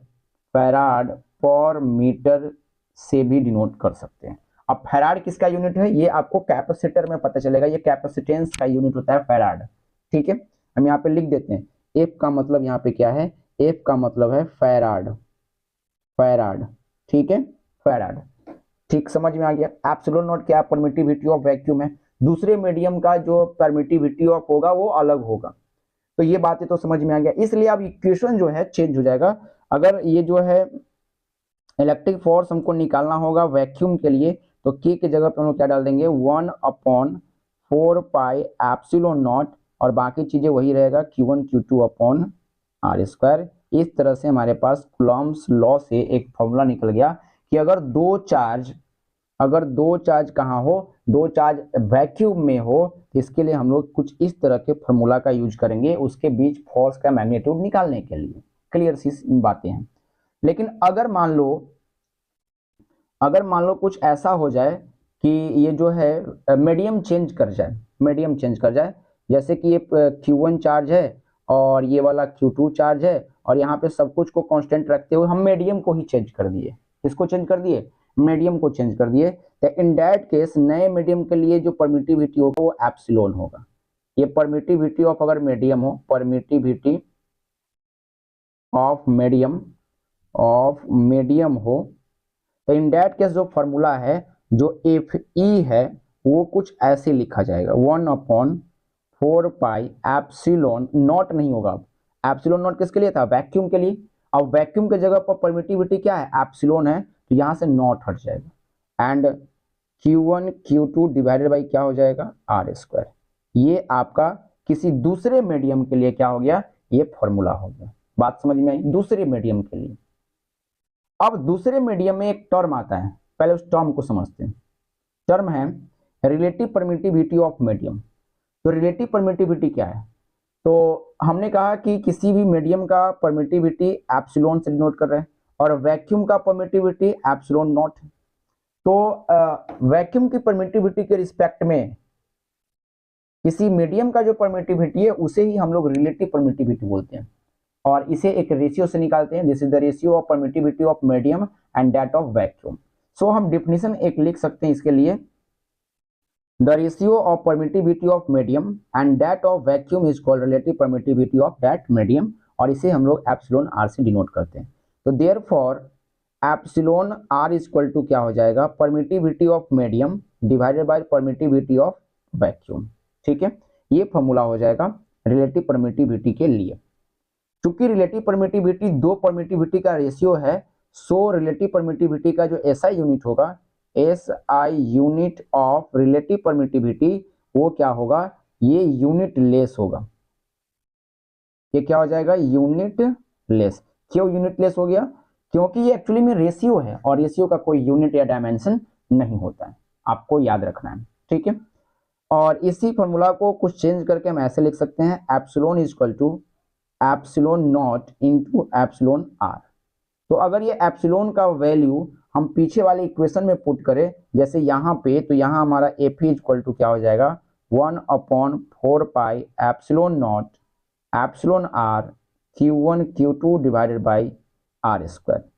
पर मीटर से भी डिनोट कर सकते हैं। अब फैराड किसका यूनिट है, ये आपको कैपेसिटर में पता चलेगा, ये कैपेसिटेंस का यूनिट होता है फैराड। ठीक है, हम यहाँ पे लिख देते हैं, एफ का मतलब यहाँ पे क्या है, एफ का मतलब है फैराड, फैराड। ठीक है, फैराड। ठीक, समझ में आ गया। एप्सिलॉन नॉट क्या, परमिटिविटी ऑफ वैक्यूम है, दूसरे मीडियम का जो परमिटिविटी ऑफ होगा वो अलग होगा। तो ये बातें तो समझ में आ गया, इसलिए अब इक्वेशन जो है चेंज हो जाएगा। अगर ये जो है इलेक्ट्रिक फोर्स हमको निकालना होगा वैक्यूम के लिए, तो के की जगह पे हम लोग क्या डाल देंगे, 1/4 पाई एप्सिलॉन नॉट, और बाकी चीजें वही रहेगा, Q1 Q2 upon are square. इस तरह से हमारे पास कूलॉम्स लॉ से एक फॉर्मूला निकल गया कि अगर दो चार्ज कहाँ हो, दो चार्ज वैक्यूम में हो, इसके लिए हम लोग कुछ इस तरह के फॉर्मूला का यूज करेंगे उसके बीच फोर्स का मैग्नीट्यूड निकालने के लिए। क्लियर सी बातें हैं। लेकिन अगर मान लो कुछ ऐसा हो जाए कि ये जो है मीडियम चेंज कर जाए, जैसे कि ये Q1 चार्ज है और ये वाला Q2 चार्ज है, और यहाँ पे सब कुछ को कांस्टेंट रखते हुए हम मीडियम को ही चेंज कर दिए। किसको चेंज कर दिए, मीडियम को चेंज कर दिए। तो इन दैट केस नए मीडियम के लिए जो परमिटिविटी होगा वो एप्सिलॉन होगा। ये परमिटिविटी ऑफ अगर मीडियम हो, परमिटिविटी ऑफ मीडियम हो, तो इन दैट केस जो फॉर्मूला है, जो एफ ई है, वो कुछ ऐसे लिखा जाएगा, 1/4 पाई एप्सिलॉन नॉट नहीं होगा। अब एप्सिलॉन नॉट किसके लिए था, वैक्यूम के लिए। अब वैक्यूम के जगह पर परमिटिविटी क्या है, एप्सिलॉन है, तो यहां से नॉट हट जाएगा, and Q1 Q2 divided by क्या हो जाएगा, आर स्क्वायर। ये आपका किसी दूसरे मीडियम के लिए क्या हो गया, ये फॉर्मूला हो गया। बात समझ में आई, दूसरे मीडियम के लिए। अब दूसरे मीडियम में एक टर्म आता है, पहले उस टर्म को समझते हैं। टर्म है रिलेटिव परमिटिविटी ऑफ मीडियम। तो रिलेटिव परमिटिविटी क्या है, तो हमने कहा कि किसी भी मीडियम का परमिटिविटी एप्सिलॉन से डिनोट कर रहे हैं, और वैक्यूम का परमिटिविटी एप्सिलॉन नॉट है। तो वैक्यूम की परमिटिविटी के रिस्पेक्ट में किसी मीडियम का जो परमिटिविटी है उसे ही हम लोग रिलेटिव परमिटिविटी बोलते हैं, और इसे एक रेशियो से निकालते हैं। This is the ratio of permittivity of medium and that of vacuum. So हम डिफिनेशन एक लिख सकते हैं इसके लिए, the ratio of permittivity of medium and that of vacuum is called relative permittivity of that medium, और इसे हम लोग एप्सिलॉन आर से डिनोट करते हैं। तो therefore epsilon R is equal to क्या हो जाएगा, permittivity of medium divided by permittivity of vacuum. ठीक है, ये फॉर्मूला हो जाएगा रिलेटिव परमिटिविटी के लिए। चूंकि रिलेटिव परमिटिविटी दो परमिटिविटी का रेशियो है, सो रिलेटिव परमिटिविटी का जो एसआई यूनिट होगा, SI unit of relative permittivity, वो क्या होगा, ये यूनिट लेस होगा। ये क्या हो जाएगा, यूनिट लेस। क्यों यूनिट लेस हो गया, क्योंकि ये एक्चुअली में रेशियो है, और रेशियो का कोई यूनिट या डायमेंशन नहीं होता है, आपको याद रखना है। ठीक है, और इसी फॉर्मूला को कुछ चेंज करके हम ऐसे लिख सकते हैं, epsilon is equal to epsilon naught into epsilon R. तो अगर ये एप्सिलॉन का वैल्यू हम पीछे वाले इक्वेशन में पुट करें, जैसे यहाँ पे, तो यहाँ हमारा एफ इज इक्वल टू क्या हो जाएगा, 1/4 pi epsilon naught epsilon R Q1 Q2 divided by R square.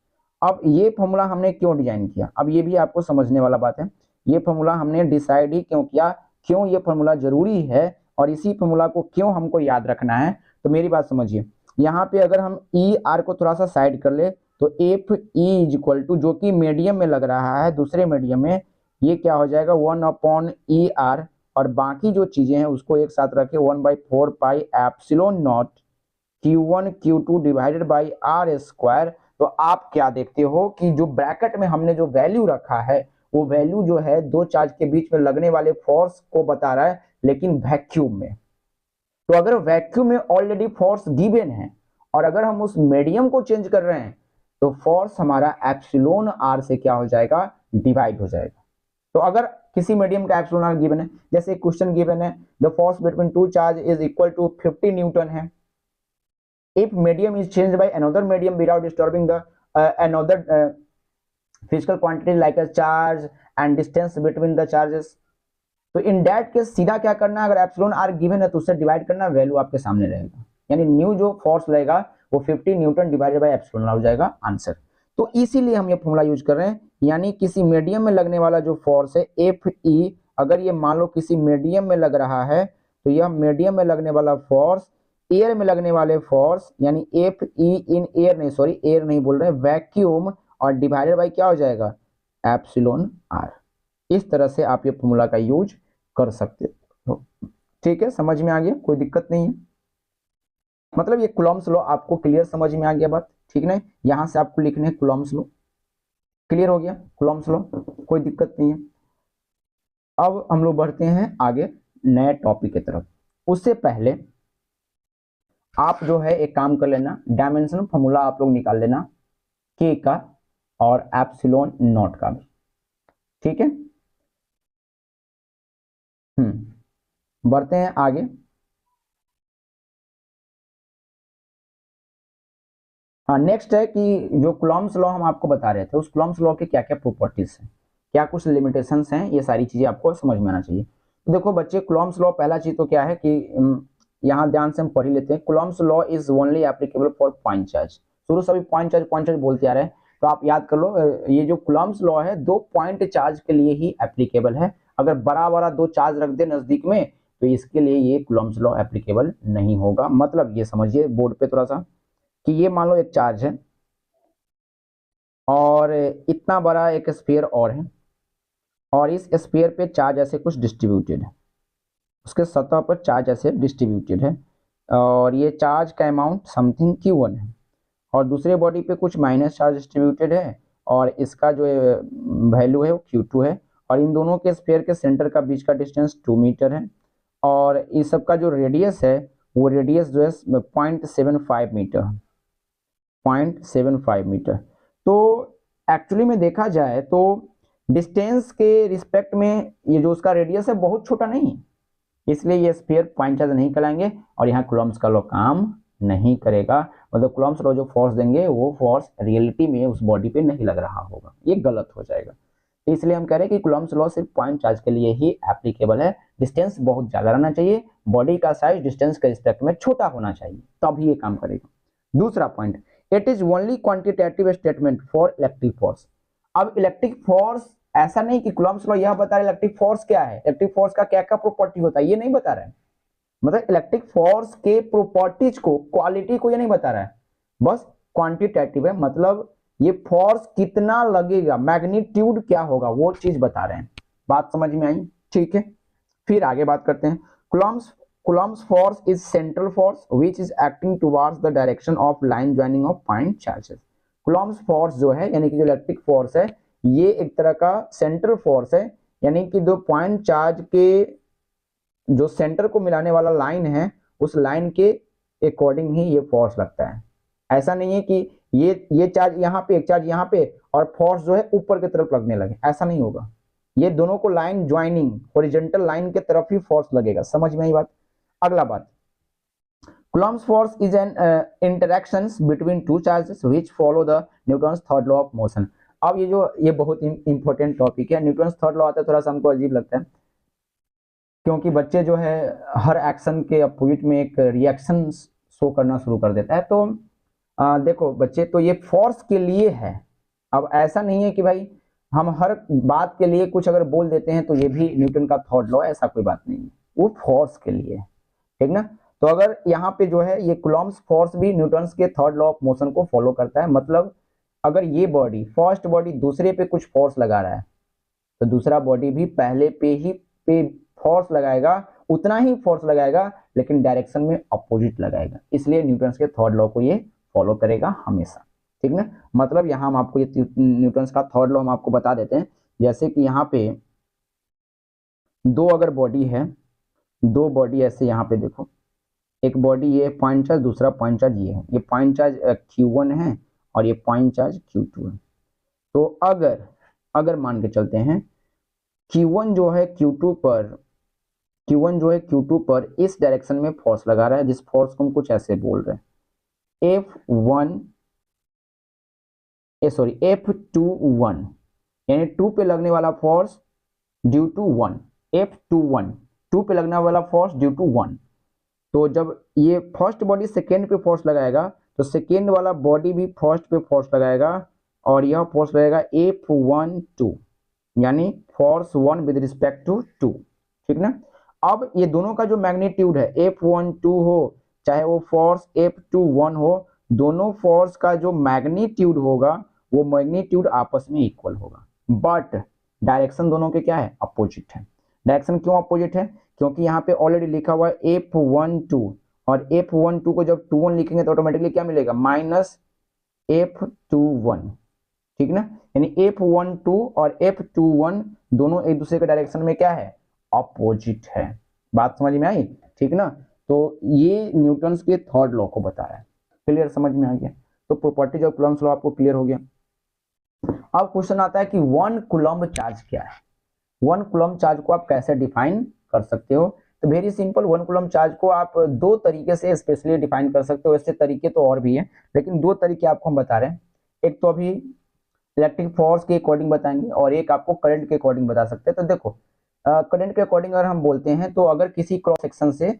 अब ये फॉर्मूला हमने क्यों डिजाइन किया, अब ये भी आपको समझने वाला बात है। ये फॉर्मूला हमने डिसाइड ही क्यों किया, क्यों ये फॉर्मूला जरूरी है, और इसी फॉर्मूला को क्यों हमको याद रखना है। तो मेरी बात समझिए, यहाँ पे अगर हम ई आर को थोड़ा सा साइड कर ले, तो F E is equal to, जो कि मीडियम में लग रहा है, दूसरे मीडियम में, ये क्या हो जाएगा 1/ER, और बाकी जो चीजें हैं उसको एक साथ रखे 1/4 pi epsilon naught Q1 Q2 divided by R square. तो आप क्या देखते हो कि जो ब्रैकेट में हमने जो वैल्यू रखा है, वो वैल्यू जो है दो चार्ज के बीच में लगने वाले फोर्स को बता रहा है, लेकिन वैक्यूम में। तो अगर वैक्यूम में ऑलरेडी फोर्स गिवन है, और अगर हम उस मीडियम को चेंज कर रहे हैं, तो फोर्स हमारा एप्सिलॉन आर से क्या हो जाएगा, डिवाइड हो जाएगा। तो अगर किसी मीडियम का एप्सिलॉन आर गिवन है, जैसे क्वेश्चन गिवन है, the force between two charge is equal to 50 newton है। If medium is changed by another medium without disturbing the another physical quantity like a charge and distance between the charges, तो in that case सीधा क्या करना है, अगर epsilon R given है तो उससे डिवाइड करना, वैल्यू आपके सामने रहेगा, यानी न्यू जो फोर्स रहेगा वो 50 newton divided by epsilon R हो जाएगा आंसर। तो इसीलिए हम ये फॉर्मूला यूज कर रहे हैं यानी किसी मीडियम में लगने वाला जो फोर्स है एफ ई, अगर ये मान लो किसी मीडियम में लग रहा है तो यह मीडियम में लगने वाला फोर्स एयर में लगने वाले फोर्स यानी एफ ई इन एयर नहीं, सॉरी एयर नहीं बोल रहे, वैक्यूम, और डिवाइडेड बाय क्या हो जाएगा, एप्सिलॉन आर। इस तरह से आप ये फॉर्मूला का यूज कर सकते हो। ठीक है, समझ में आ गया, कोई दिक्कत नहीं है। मतलब ये कूलॉम्स लॉ आपको क्लियर समझ में आ गया बात, ठीक ना। यहां से आपको लिखने हैं कूलॉम्स लॉ, क्लियर हो गया कूलॉम्स लॉ, कोई दिक्कत नहीं है। अब हम लोग बढ़ते हैं आगे नए टॉपिक की तरफ। उससे पहले आप जो है एक काम कर लेना, डायमेंशन फॉर्मूला आप लोग निकाल लेना के का और एप्सिलॉन नॉट का भी, ठीक है। बढ़ते हैं आगे। हाँ, नेक्स्ट है कि जो कूलॉम्स लॉ हम आपको बता रहे थे, उस कूलॉम्स लॉ के क्या क्या प्रॉपर्टीज हैं, क्या कुछ लिमिटेशंस हैं, ये सारी चीजें आपको समझ में आना चाहिए। तो देखो बच्चे, कूलॉम्स लॉ पहला चीज तो क्या है कि यहाँ ध्यान से हम पढ़ ही लेते हैं। Coulomb's law is only applicable for point charge. शुरू से अभी पॉइंट चार्ज बोलते आ रहे हैं, तो आप याद कर लो, ये जो कूलॉम्स लॉ है 2 पॉइंट चार्ज के लिए ही एप्लीकेबल है। अगर बड़ा बड़ा 2 चार्ज रख दे नजदीक में तो इसके लिए ये कूलॉम्स लॉ एप्लीकेबल नहीं होगा। मतलब ये समझिए बोर्ड पे थोड़ा सा कि ये मान लो एक चार्ज है और इतना बड़ा एक स्फीयर और है, और इस स्फीयर पे चार्ज ऐसे कुछ डिस्ट्रीब्यूटेड है, उसके सतह पर चार्ज ऐसे डिस्ट्रीब्यूटेड है, और ये चार्ज का अमाउंट समथिंग Q1 है, और दूसरे बॉडी पे कुछ माइनस चार्ज डिस्ट्रीब्यूटेड है और इसका जो वैल्यू है वो Q2 है, और इन दोनों के स्फीयर के सेंटर का बीच का डिस्टेंस 2 मीटर है, और इस सब का जो रेडियस है वो रेडियस जो है 0.75 मीटर, 0.75 मीटर। तो एक्चुअली में देखा जाए तो डिस्टेंस के रिस्पेक्ट में ये जो उसका रेडियस है बहुत छोटा नहीं है, इसलिए ये स्फीयर पॉइंट चार्ज नहीं कहलाएंगे और यहाँ कूलॉम्स का लॉ काम नहीं करेगा। मतलब कूलॉम्स लॉ जो फोर्स देंगे वो फोर्स रियलिटी में उस बॉडी पे नहीं लग रहा होगा, ये गलत हो जाएगा। तो इसलिए हम कह रहे हैं कि कूलॉम्स लॉ सिर्फ पॉइंट चार्ज के लिए ही एप्लीकेबल है। डिस्टेंस बहुत ज्यादा रहना चाहिए, बॉडी का साइज डिस्टेंस के रिस्पेक्ट में छोटा होना चाहिए, तभी ये काम करेगा। दूसरा point, it is only quantitative statement for electric force. अब इलेक्ट्रिक फोर्स ऐसा नहीं कि कूलॉम्स लॉ यह बता रहे इलेक्ट्रिक फोर्स क्या है, इलेक्ट्रिक फोर्स का क्या क्या प्रॉपर्टी होता है ये नहीं बता रहा है। मतलब इलेक्ट्रिक फोर्स के प्रॉपर्टीज को, क्वालिटी को ये नहीं बता रहा है, बस क्वांटिटेटिव है, मतलब ये फोर्स कितना लगेगा, मैग्नीट्यूड क्या होगा वो चीज बता रहे हैं। बात समझ में आई, ठीक है। फिर आगे बात करते हैं। Coulomb's force is central force which is acting towards the direction of line joining of point charges. Coulomb's force जो है यानी कि जो इलेक्ट्रिक फोर्स है ये एक तरह का सेंट्रल फोर्स है, यानी कि दो पॉइंट चार्ज के जो सेंटर को मिलाने वाला लाइन है उस लाइन के अकॉर्डिंग ही ये फोर्स लगता है। ऐसा नहीं है कि ये चार्ज यहाँ पे, एक चार्ज यहाँ पे और फोर्स जो है ऊपर की तरफ लगने लगे, ऐसा नहीं होगा। ये दोनों को लाइन ज्वाइनिंग हॉरिजॉन्टल लाइन के तरफ ही फोर्स लगेगा। समझ में आई बात। अगला बात, Coulomb's force is an interactions between two charges which follow the Newton's third law of motion. अब ये बहुत इंपॉर्टेंट टॉपिक है। न्यूटन्स थर्ड लॉ आता है, थोड़ा सा हमको अजीब लगता है क्योंकि बच्चे जो है हर एक्शन के अपोजिट में एक रिएक्शन शो करना शुरू कर देता है। तो देखो बच्चे, तो ये फोर्स के लिए है। अब ऐसा नहीं है कि भाई हम हर बात के लिए कुछ अगर बोल देते हैं तो ये भी न्यूटन का थर्ड लॉ, ऐसा कोई बात नहीं है, वो फोर्स के लिए है, ठीक ना। तो अगर यहाँ पे जो है ये कुलॉम्स फोर्स भी न्यूटन्स के थर्ड लॉ ऑफ मोशन को फॉलो करता है। मतलब अगर ये बॉडी, फर्स्ट बॉडी दूसरे पे कुछ फोर्स लगा रहा है तो दूसरा बॉडी भी पहले पे फोर्स लगाएगा, उतना ही फोर्स लगाएगा लेकिन डायरेक्शन में अपोजिट लगाएगा। इसलिए न्यूटन्स के थर्ड लॉ को ये फॉलो करेगा हमेशा, ठीक ना। मतलब यहाँ हम आपको ये न्यूटन्स का थर्ड लॉ हम आपको बता देते हैं। जैसे कि यहाँ पे दो अगर बॉडी है, दो बॉडी ऐसे यहाँ पे देखो, एक बॉडी ये पॉइंट चार्ज, दूसरा पॉइंट चार्ज ये है, ये पॉइंट चार्ज Q1 है और ये पॉइंट चार्ज Q2 है। तो अगर मान के चलते हैं Q1 जो है Q2 पर इस डायरेक्शन में फोर्स लगा रहा है, जिस फोर्स को हम कुछ ऐसे बोल रहे हैं F21 यानी 2 पे लगने वाला फोर्स ड्यू टू 1, F21 2 पे लगने वाला फोर्स ड्यू टू 1। तो जब ये फर्स्ट बॉडी सेकेंड पे फोर्स लगाएगा तो सेकेंड वाला बॉडी भी फर्स्ट पे फोर्स लगाएगा और यह फोर्स रहेगा F12 यानी फोर्स 1 विद रिस्पेक्ट टू 2, ठीक ना। अब ये दोनों का जो मैग्नीट्यूड है F12 हो चाहे वो फोर्स F21 हो, दोनों फोर्स का जो मैग्नीट्यूड होगा वो मैग्नीट्यूड आपस में इक्वल होगा, बट डायरेक्शन दोनों के क्या है, अपोजिट है। डायरेक्शन क्यों अपोजिट है, क्योंकि यहाँ पे ऑलरेडी लिखा हुआ है F12 और F12 को जब 21 लिखेंगे तो ऑटोमेटिकली क्या मिलेगा, माइनस F21, ठीक ना। यानी F12 और F21 दोनों एक दूसरे के डायरेक्शन में क्या है, अपोजिट है। बात समझ में आई, ठीक ना। तो ये न्यूटन्स के थर्ड लॉ को बता रहा है। क्लियर, समझ में आ गया। तो प्रॉपर्टीज ऑफ कूलम्ब्स लॉ आपको क्लियर हो गया। अब क्वेश्चन आता है कि 1 कूलम्ब चार्ज क्या है। 1 कूलम्ब चार्ज को आप कैसे डिफाइन कर सकते हो, तो वेरी सिंपल। 1 कूलम्ब चार्ज को आप दो तरीके से स्पेशली डिफाइन कर सकते हो, ऐसे तरीके तो और भी है लेकिन दो तरीके आपको हम बता रहे हैं। एक तो अभी इलेक्ट्रिक फोर्स के अकॉर्डिंग बताएंगे और एक आपको करंट के अकॉर्डिंग बता सकते हैं। तो देखो करंट के अकॉर्डिंग अगर हम बोलते हैं तो अगर किसी क्रॉस सेक्शन से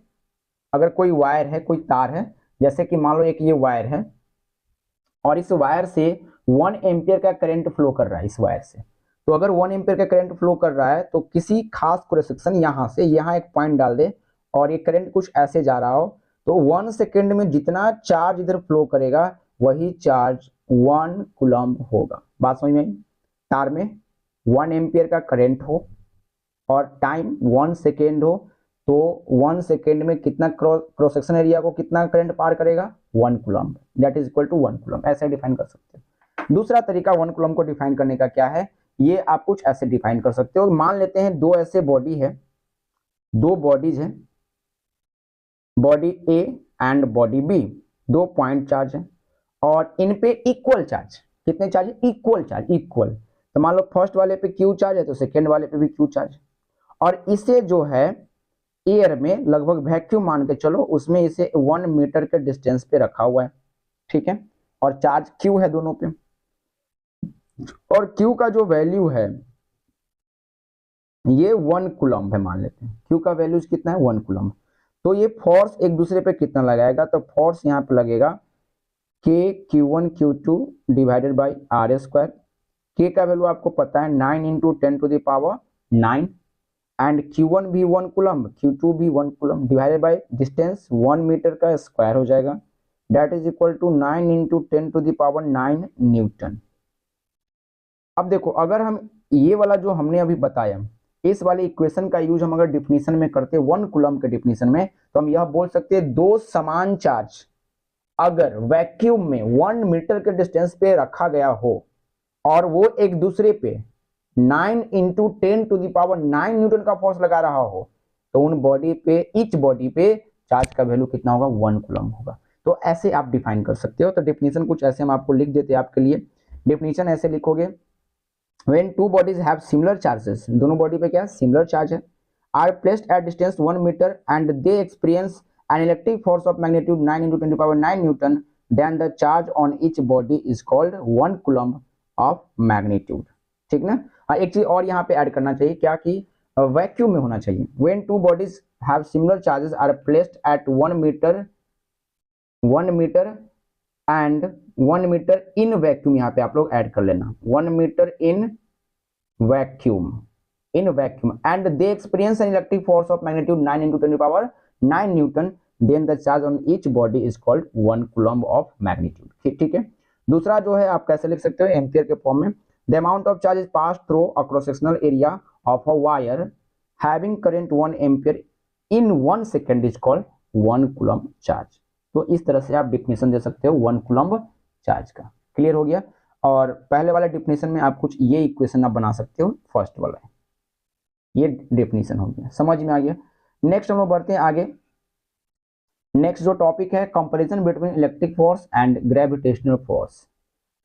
अगर कोई वायर है, कोई तार है, जैसे कि मान लो एक ये वायर है और इस वायर से 1 एम्पियर का करंट फ्लो कर रहा है इस वायर से। तो अगर 1 एम्पियर का करंट फ्लो कर रहा है तो किसी खास क्रॉस सेक्शन यहाँ से यहाँ एक पॉइंट डाल दे और ये करंट कुछ ऐसे जा रहा हो, तो 1 सेकेंड में जितना चार्ज इधर फ्लो करेगा वही चार्ज 1 कूलम्ब होगा। बात समझ में आई। तार में 1 एम्पियर का करंट हो और टाइम 1 सेकेंड हो, तो 1 सेकेंड में कितना क्रॉस सेक्शन एरिया को कितना करंट पार करेगा, 1 coulomb, that is equal to 1 coulomb. ऐसे डिफाइन कर सकते हैं। दूसरा तरीका 1 कूलम्ब को डिफाइन करने का क्या है, ये आप कुछ ऐसे डिफाइन कर सकते हो। मान लेते हैं दो ऐसे बॉडी है, दो बॉडीज है, body A and body B, दो पॉइंट चार्ज है और इन पे इक्वल चार्ज, कितने चार्ज, इक्वल चार्ज, इक्वल। तो मान लो फर्स्ट वाले पे क्यू चार्ज है तो सेकेंड वाले पे भी क्यू चार्ज, और इसे जो है एयर में लगभग वैक्यूम मान के चलो, उसमें इसे 1 मीटर के डिस्टेंस पे रखा हुआ है, ठीक है, और चार्ज क्यू है दोनों पे, और क्यू का जो वैल्यू है ये 1 कूलम्ब है। मान लेते हैं क्यू का वैल्यू कितना है, 1 कूलम्ब। तो ये फोर्स एक दूसरे पे कितना लगाएगा, तो फोर्स यहाँ पे लगेगा के Q1 Q2 divided by R square. के का वैल्यू आपको पता है 9 into 10 to the power 9, and Q1 भी 1 कूलम्ब, Q2 भी 1 कूलम्ब, डिवाइडेड बाई डिस्टेंस 1 मीटर का स्क्वायर हो जाएगा, that is equal to 9 into 10 to the power 9 newton. अब देखो अगर हम ये वाला जो हमने अभी बताया इस वाले इक्वेशन का यूज हम अगर डिफिनीशन में करते 1 कूलम्ब के डिफिनीशन में, तो हम यह बोल सकते हैं दो समान चार्ज अगर वैक्यूम में 1 मीटर के डिस्टेंस पे रखा गया हो और वो एक दूसरे पे 9 into 10 to the power 9 newton का फोर्स लगा रहा हो, तो उन बॉडी पे, ईच बॉडी पे चार्ज का वैल्यू कितना होगा, 1 कूलम्ब होगा। तो ऐसे आप डिफाइन कर सकते हो। तो डिफिनीशन कुछ ऐसे हम आपको लिख देते हैं आपके लिए। डिफिनीशन ऐसे लिखोगे, when two bodies have similar charges, दोनों बॉडी पे क्या सिमिलर चार्ज है, are placed at distance 1 meter and they experience an electric force of magnitude 9 into 10 to the power 9 newton, then the charge on each body is called 1 coulomb of magnitude। ठीक ना। एक चीज और यहाँ पे add करना चाहिए क्या कि वैक्यूम में होना चाहिए। when two bodies have similar charges are placed at 1 meter and 1 metre in vacuum, यहाँ पे आप लोग ऐड कर लेना 1 metre in vacuum and they experience an electric force of magnitude 9 into 10 to the power 9 newton, then the charge on each body is called 1 coulomb of magnitude. ठीक है। दूसरा जो है आप कैसे लिख सकते हो, एम्पियर के फॉर्म में, the amount of charge is pass through a cross sectional area of a wire having current 1 ampere in 1 second is called 1 coulomb charge. तो इस तरह से आप डिफिनेशन दे सकते हो 1 कूलम्ब चार्ज का। क्लियर हो गया। और पहले वाले डिफिनेशन में आप कुछ ये इक्वेशन आप बना सकते हो, फर्स्ट वाला है, ये डिफिनेशन हो गया, समझ में आ गया। नेक्स्ट हम लोग बढ़ते हैं आगे। नेक्स्ट जो टॉपिक है, comparison between electric force and gravitational force.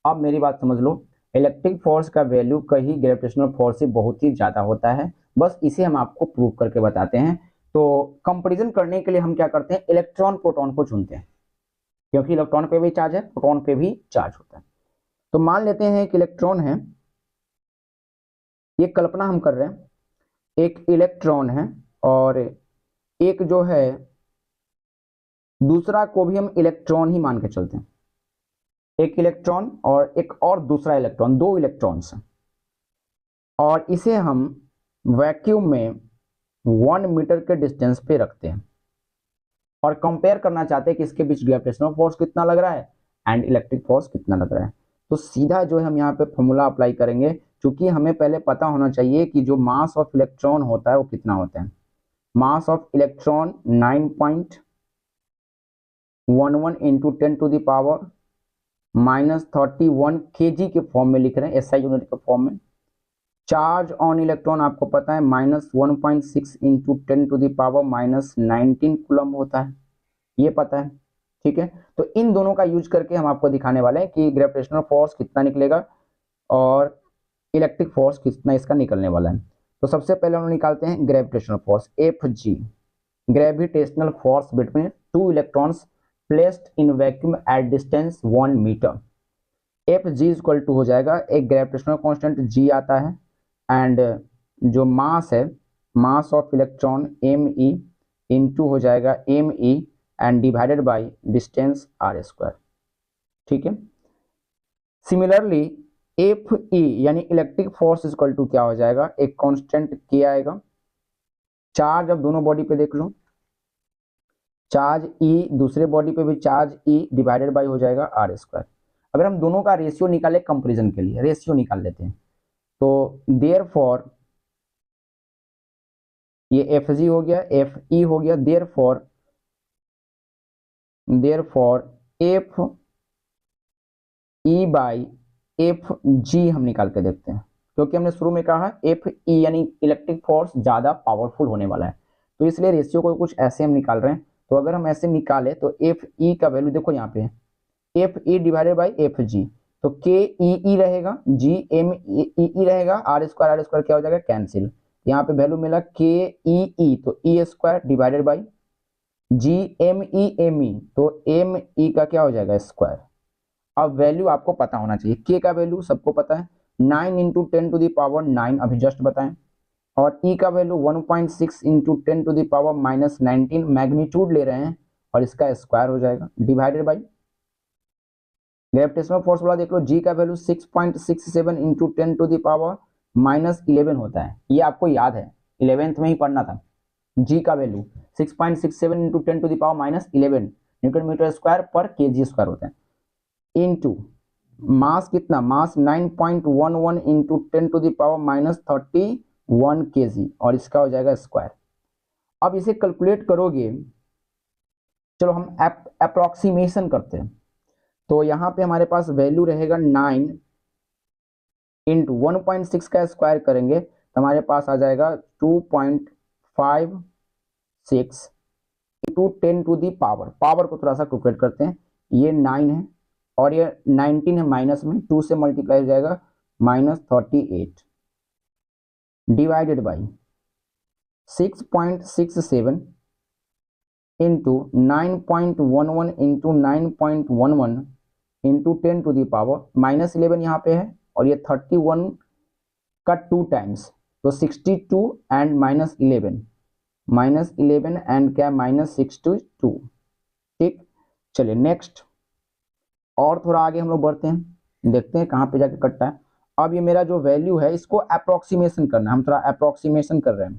अब मेरी बात समझ लो, इलेक्ट्रिक फोर्स का वैल्यू कहीं ग्रेविटेशनल फोर्स से बहुत ही ज्यादा होता है, बस इसे हम आपको प्रूव करके बताते हैं। तो कंपैरिजन करने के लिए हम क्या करते हैं, इलेक्ट्रॉन प्रोटॉन को चुनते हैं, क्योंकि इलेक्ट्रॉन पे भी चार्ज है, प्रोटॉन पे भी चार्ज होता है। तो मान लेते हैं एक इलेक्ट्रॉन है, ये कल्पना हम कर रहे हैं, एक इलेक्ट्रॉन है और एक जो है दूसरा को भी हम इलेक्ट्रॉन ही मान के चलते हैं। एक इलेक्ट्रॉन और एक और दूसरा इलेक्ट्रॉन, दो इलेक्ट्रॉन्स, और इसे हम वैक्यूम में 1 मीटर के डिस्टेंस पे रखते हैं और कंपेयर करना चाहते हैं कि इसके बीच ग्रेविटेशनल फोर्स कितना लग रहा है एंड इलेक्ट्रिक फोर्स कितना लग रहा है। तो सीधा जो है हम यहाँ पे फॉर्मूला अप्लाई करेंगे, क्योंकि हमें पहले पता होना चाहिए कि जो मास ऑफ इलेक्ट्रॉन होता है वो कितना होता है। Mass of electron 9.11 into 10⁻³ -31 kg के फॉर्म में लिख रहे हैं, SI यूनिट के फॉर्म में। चार्ज ऑन इलेक्ट्रॉन आपको पता है -1.6 इंटू 10⁻⁻19 कूलम होता है, ये पता है, ठीक है। तो इन दोनों का यूज करके हम आपको दिखाने वाले हैं कि ग्रेविटेशनल फोर्स कितना निकलेगा और इलेक्ट्रिक फोर्स कितना इसका निकलने वाला है। तो सबसे पहले हम लोग निकालते हैं gravitational force, Fg, gravitational force between two electrons placed in vacuum at distance 1 metre. Fg equal to हो जाएगा, एक ग्रेविटेशनल कांस्टेंट G आता है एंड जो मास है, mass of electron Me into हो जाएगा Me and divided by distance r², ठीक है। सिमिलरली Fe यानी इलेक्ट्रिक फोर्स इक्वल टू क्या हो जाएगा, एक कांस्टेंट K आएगा। चार्ज अब दोनों बॉडी पे देख लो, चार्ज E, दूसरे बॉडी पे भी चार्ज E डिवाइडेड बाय हो जाएगा r²। अगर हम दोनों का रेशियो निकाले कंपैरिजन के लिए, रेशियो निकाल लेते हैं, तो देयरफॉर ये Fg हो गया, Fe हो गया, देयरफॉर Fe बाई Fg हम निकाल के देखते हैं, क्योंकि हमने शुरू में कहा Fe यानी इलेक्ट्रिक फोर्स ज्यादा पावरफुल होने वाला है, तो इसलिए रेशियो को कुछ ऐसे हम निकाल रहे हैं। तो अगर हम ऐसे निकाले तो Fe का वैल्यू देखो यहाँ पे, Fe डिवाइडेड बाई Fg, तो Ke रहेगा, Gme रहेगा, r² क्या हो जाएगा, कैंसिल। यहाँ पे वैल्यू मिला Ke, तो E² डिवाइडेड बाई Gme, तो Me का क्या हो जाएगा, स्क्वायर। अब वैल्यू आपको पता होना चाहिए, K का वैल्यू सबको पता है 9 इंटू 10⁻⁹, अभी जस्ट बताएं, और E का वैल्यू 1.6 इंटू 10⁻⁻19 मैग्नीट्यूड ले रहे हैं और इसका स्क्वायर हो जाएगा, डिवाइडेड बाई ग्रेविटेशनल फोर्स वाला देख लो, G का वैल्यू 6.67 इंटू 10⁻⁻11 होता है, ये आपको याद है, 11th में ही पढ़ना था। G का value 6.67 into 10⁻⁻11 newton metre square पर kg² होता है, इंटू मास कितना, मास 9.11 इंटू 10⁻⁻31 kg, और इसका हो जाएगा स्क्वायर। अब इसे कैलकुलेट करोगे, चलो हम अप्रोक्सीमेशन करते हैं, तो यहाँ पे हमारे पास वैल्यू रहेगा 9 इंटू 1.6 का स्क्वायर करेंगे तो हमारे पास आ जाएगा 2.56 इंटू 10⁻, पावर को थोड़ा सा कैलकुलेट करते हैं, ये 9 है और ये 19 है, माइनस में 2 से मल्टीप्लाई हो जाएगा -38 divided by 6.67 into 9.11 into 9.11 into 10⁻, -11 यहाँ पे है और ये 31 का 2 टाइम्स, तो 62 एंड -11 एंड क्या -62, ठीक। चलिए नेक्स्ट, और थोड़ा आगे हम लोग बढ़ते हैं, देखते हैं कहाँ पे जाके कटता है। अब ये मेरा जो वैल्यू है इसको अप्रोक्सीमेशन करना है, हम थोड़ा अप्रोक्सीमेशन कर रहे हैं।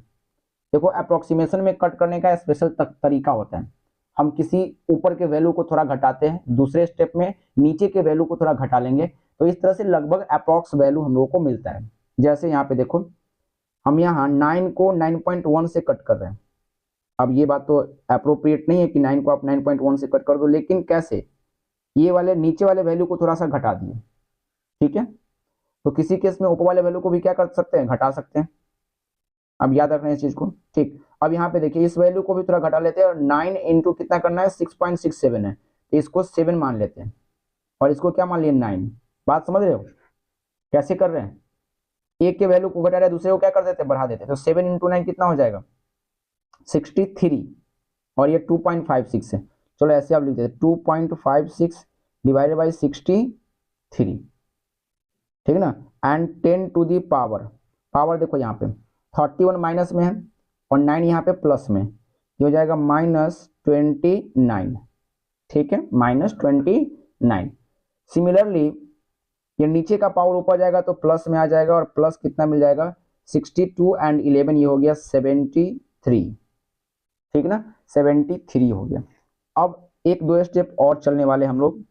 देखो अप्रोक्सीमेशन में कट करने का स्पेशल तरीका होता है, हम किसी ऊपर के वैल्यू को थोड़ा घटाते हैं, दूसरे स्टेप में नीचे के वैल्यू को थोड़ा घटा लेंगे, तो इस तरह से लगभग अप्रोक्स वैल्यू हम लोगों को मिलता है। जैसे यहाँ पे देखो, हम यहाँ 9 को 9.1 से कट कर रहे हैं। अब ये बात तो अप्रोप्रिएट नहीं है कि 9 को आप 9.1 से कट कर दो, लेकिन कैसे, ये वाले नीचे वाले वैल्यू को थोड़ा सा घटा दिए, ठीक है। तो किसी केस में ऊपर वाले वैल्यू को भी क्या कर सकते हैं, घटा सकते हैं। अब याद रखना है इस चीज को, ठीक। अब यहाँ पे देखिए इस वैल्यू को भी थोड़ा घटा लेते हैं, और 9 इंटू कितना करना है, 6.67 है, तो इसको 7 मान लेते हैं और इसको क्या मान लिए, 9। बात समझ रहे हो कैसे कर रहे हैं, एक के वैल्यू को घटा रहे, दूसरे को क्या कर देते हैं, बढ़ा देते हैं। तो 7 इंटू 9 कितना हो जाएगा, 63, और ये 2.56 है, चलो ऐसे आप लिख देते 2.56 डिवाइडेड बाई 63, ठीक ना, एंड 10⁻, पावर देखो यहाँ पे 31 माइनस में है और 9 यहाँ पे प्लस में, ये हो जाएगा -29, ठीक है, -29। सिमिलरली ये नीचे का पावर ऊपर जाएगा तो प्लस में आ जाएगा, और प्लस कितना मिल जाएगा 62 एंड 11, ये हो गया 73, ठीक ना, 73 हो गया। अब एक दो स्टेप और चलने वाले हम लोग।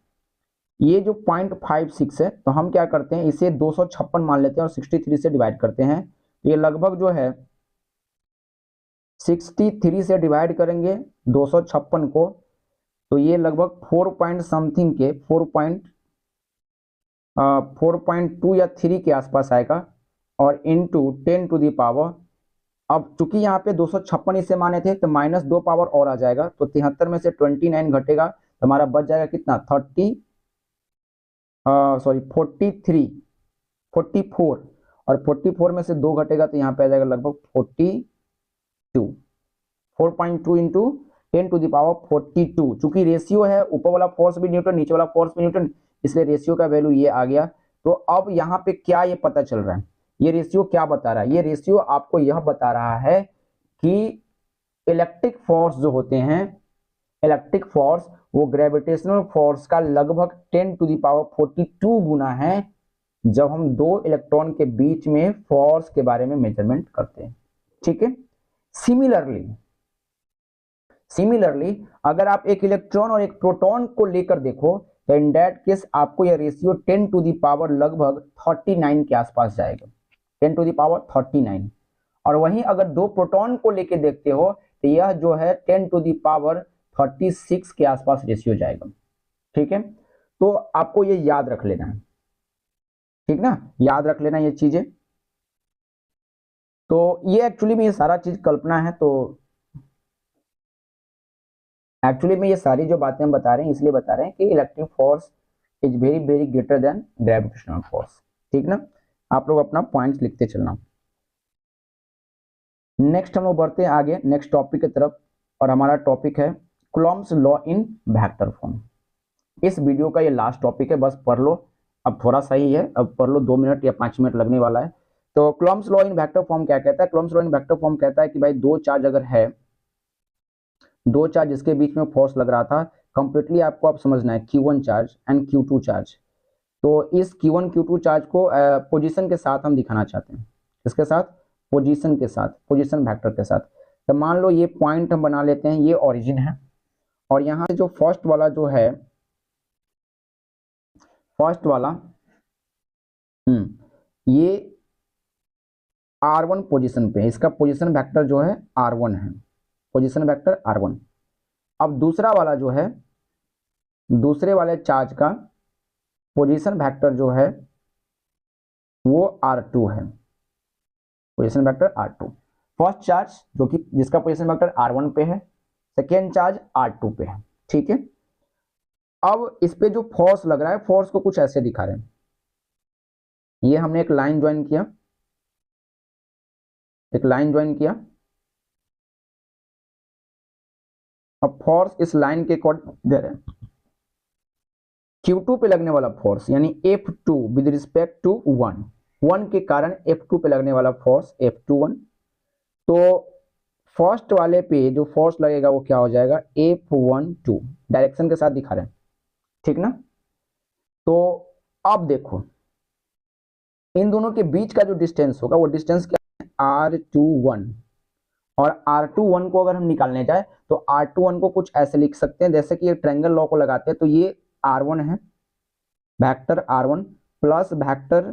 ये जो 0.56 है तो हम क्या करते हैं, इसे 256 मान लेते हैं और 63 से डिवाइड करते हैं। तो ये लगभग जो है 63 से डिवाइड करेंगे 256 को, तो ये लगभग 4 पॉइंट समथिंग के 4.2 या 3 के आसपास आएगा, और इंटू 10 टू दी पावर। अब चूंकि यहाँ पे 256 इसे माने थे तो माइनस 2 पावर और आ जाएगा, तो 73 में से 29 घटेगा तो हमारा बच जाएगा कितना 44, और 44 में से 2 घटेगा तो यहाँ पे आ जाएगा लगभग 42, 4.2 इंटू 10 टू दी पावर 42। चूंकि रेशियो है, ऊपर वाला फोर्स भी न्यूटन, नीचे वाला फोर्स भी न्यूटन, इसलिए रेशियो का वैल्यू ये आ गया। तो अब यहाँ पे क्या ये पता चल रहा है, ये रेशियो क्या बता रहा है, ये रेशियो आपको यह बता रहा है कि इलेक्ट्रिक फोर्स जो होते हैं, इलेक्ट्रिक फोर्स वो ग्रेविटेशनल फोर्स का लगभग 10 टू दी पावर 42 गुना है, जब हम दो इलेक्ट्रॉन के बीच में फोर्स के बारे में मेजरमेंट करते हैं, ठीक है। सिमिलरली अगर आप एक इलेक्ट्रॉन और एक प्रोटॉन को लेकर देखो तो इन दैट केस आपको यह रेशियो 10 टू दी पावर लगभग 39 के आसपास जाएगा, 10 टू दी पावर 39। और वहीं अगर दो प्रोटॉन को लेकर देखते हो तो यह जो है 10 टू दी पावर 36 के आसपास रेशियो जाएगा, ठीक है। तो आपको ये याद रख लेना है, ठीक ना, याद रख लेना ये चीजें। तो ये एक्चुअली में ये सारा चीज कल्पना है, तो एक्चुअली में ये सारी जो बातें हम बता रहे हैं इसलिए बता रहे हैं कि electric force is very very greater than gravitational force, ठीक ना। आप लोग अपना पॉइंट्स लिखते चलना। नेक्स्ट हम लोग बढ़ते हैं आगे नेक्स्ट टॉपिक की तरफ, और हमारा टॉपिक है Coulomb's law in vector form. इस वीडियो का ये लास्ट टॉपिक है, बस पढ़ लो, अब थोड़ा सही है, अब पढ़ लो, 2 मिनट या 5 मिनट लगने वाला है। तो Coulomb's law in vector form क्या कहता है, Coulomb's law in vector form कहता है कि भाई दो चार्ज अगर है, दो चार्ज जिसके बीच में फोर्स लग रहा था, कंप्लीटली आपको आप समझना है Q1 charge and Q2 charge. तो इस Q1 Q2 चार्ज को पोजीशन के साथ हम दिखाना चाहते हैं, इसके साथ पोजीशन के साथ, पोजीशन वेक्टर के साथ। तो मान लो ये पॉइंट हम बना लेते हैं, ये ओरिजिन है, और यहाँ से जो फर्स्ट वाला जो है, फर्स्ट वाला ये R1 पोजीशन पे है, इसका पोजीशन वेक्टर जो है R1 है, पोजीशन वेक्टर R1। अब दूसरा वाला जो है, दूसरे वाले चार्ज का पोजीशन वेक्टर जो है वो R2 है, position vector R2। First charge जो कि जिसका पोजीशन वेक्टर R1 पे है, सेकेंड चार्ज R2 पे है, ठीक है। अब इस पे जो फोर्स लग रहा है, फोर्स को कुछ ऐसे दिखा रहे हैं, ये हमने एक लाइन ज्वाइन किया, एक लाइन ज्वाइन किया। अब फोर्स इस लाइन के अकॉर्डिंग दे रहे हैं, Q2 पे लगने वाला फोर्स यानी F2 विद रिस्पेक्ट टू 1 के कारण F2 पे लगने वाला फोर्स F21। तो फर्स्ट वाले पे जो फोर्स लगेगा वो क्या हो जाएगा F12, डायरेक्शन के साथ दिखा रहे हैं, ठीक ना। तो अब देखो इन दोनों के बीच का जो डिस्टेंस होगा वो डिस्टेंस क्या है R21, और R21 को अगर हम निकालने जाए तो R21 को कुछ ऐसे लिख सकते हैं, जैसे कि ये ट्रायंगल लॉ को लगाते हैं, तो ये R1 है, vector R1 plus vector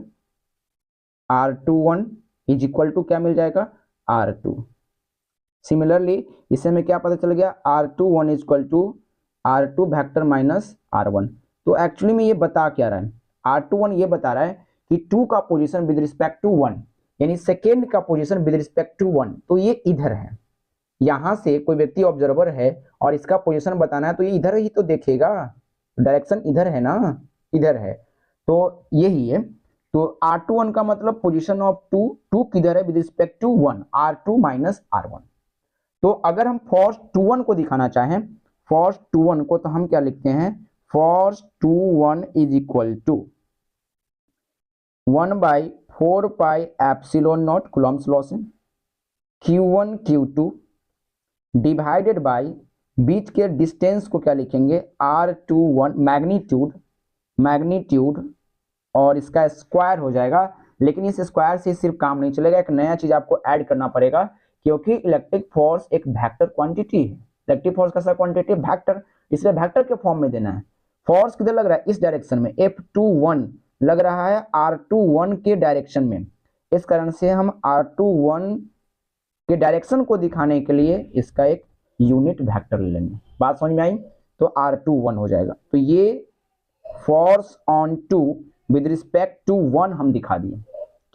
R21 is equal to क्या मिल जाएगा R2। सिमिलरली इसे में क्या पता चल गया R21 is equal to R2 vector minus R1। तो एक्चुअली में ये बता क्या रहा है, R21 ये बता रहा है कि 2 का पोजीशन विद रिस्पेक्ट टू 1, यानी सेकेंड का पोजीशन विद रिस्पेक्ट टू 1, तो ये इधर है। यहां से कोई व्यक्ति ऑब्जर्वर है और इसका पोजीशन बताना है तो ये इधर ही तो देखेगा, डायरेक्शन इधर है ना, इधर है, तो यही है। तो R21 का मतलब पोजीशन ऑफ 2 किधर है with respect to 1, R2 minus R1। तो अगर हम फोर्स 21 को दिखाना चाहें, फोर्स 21 को, तो हम क्या लिखते हैं, force 21 is equal to 1/4 pi epsilon naught Coulomb's law से Q1 Q2 डिवाइडेड बाई बीच के डिस्टेंस को क्या लिखेंगे R21 मैग्नीट्यूड, मैग्नीट्यूड और इसका स्क्वायर हो जाएगा। लेकिन इस स्क्वायर से सिर्फ काम नहीं चलेगा, एक नया चीज आपको ऐड करना पड़ेगा, क्योंकि इलेक्ट्रिक फोर्स एक वेक्टर क्वांटिटी है। इलेक्ट्रिक फोर्स कैसा क्वांटिटी? वेक्टर, इसलिए वेक्टर के फॉर्म में देना है। फोर्स किधर लग रहा है? इस डायरेक्शन में। F21 लग रहा है R21 के डायरेक्शन में। इस कारण से हम R21 के डायरेक्शन को दिखाने के लिए इसका एक यूनिट वेक्टर ले लेंगे। बात समझ में आई? तो R21 हो जाएगा। तो ये force on 2 with respect to 1 हम दिखा दिए।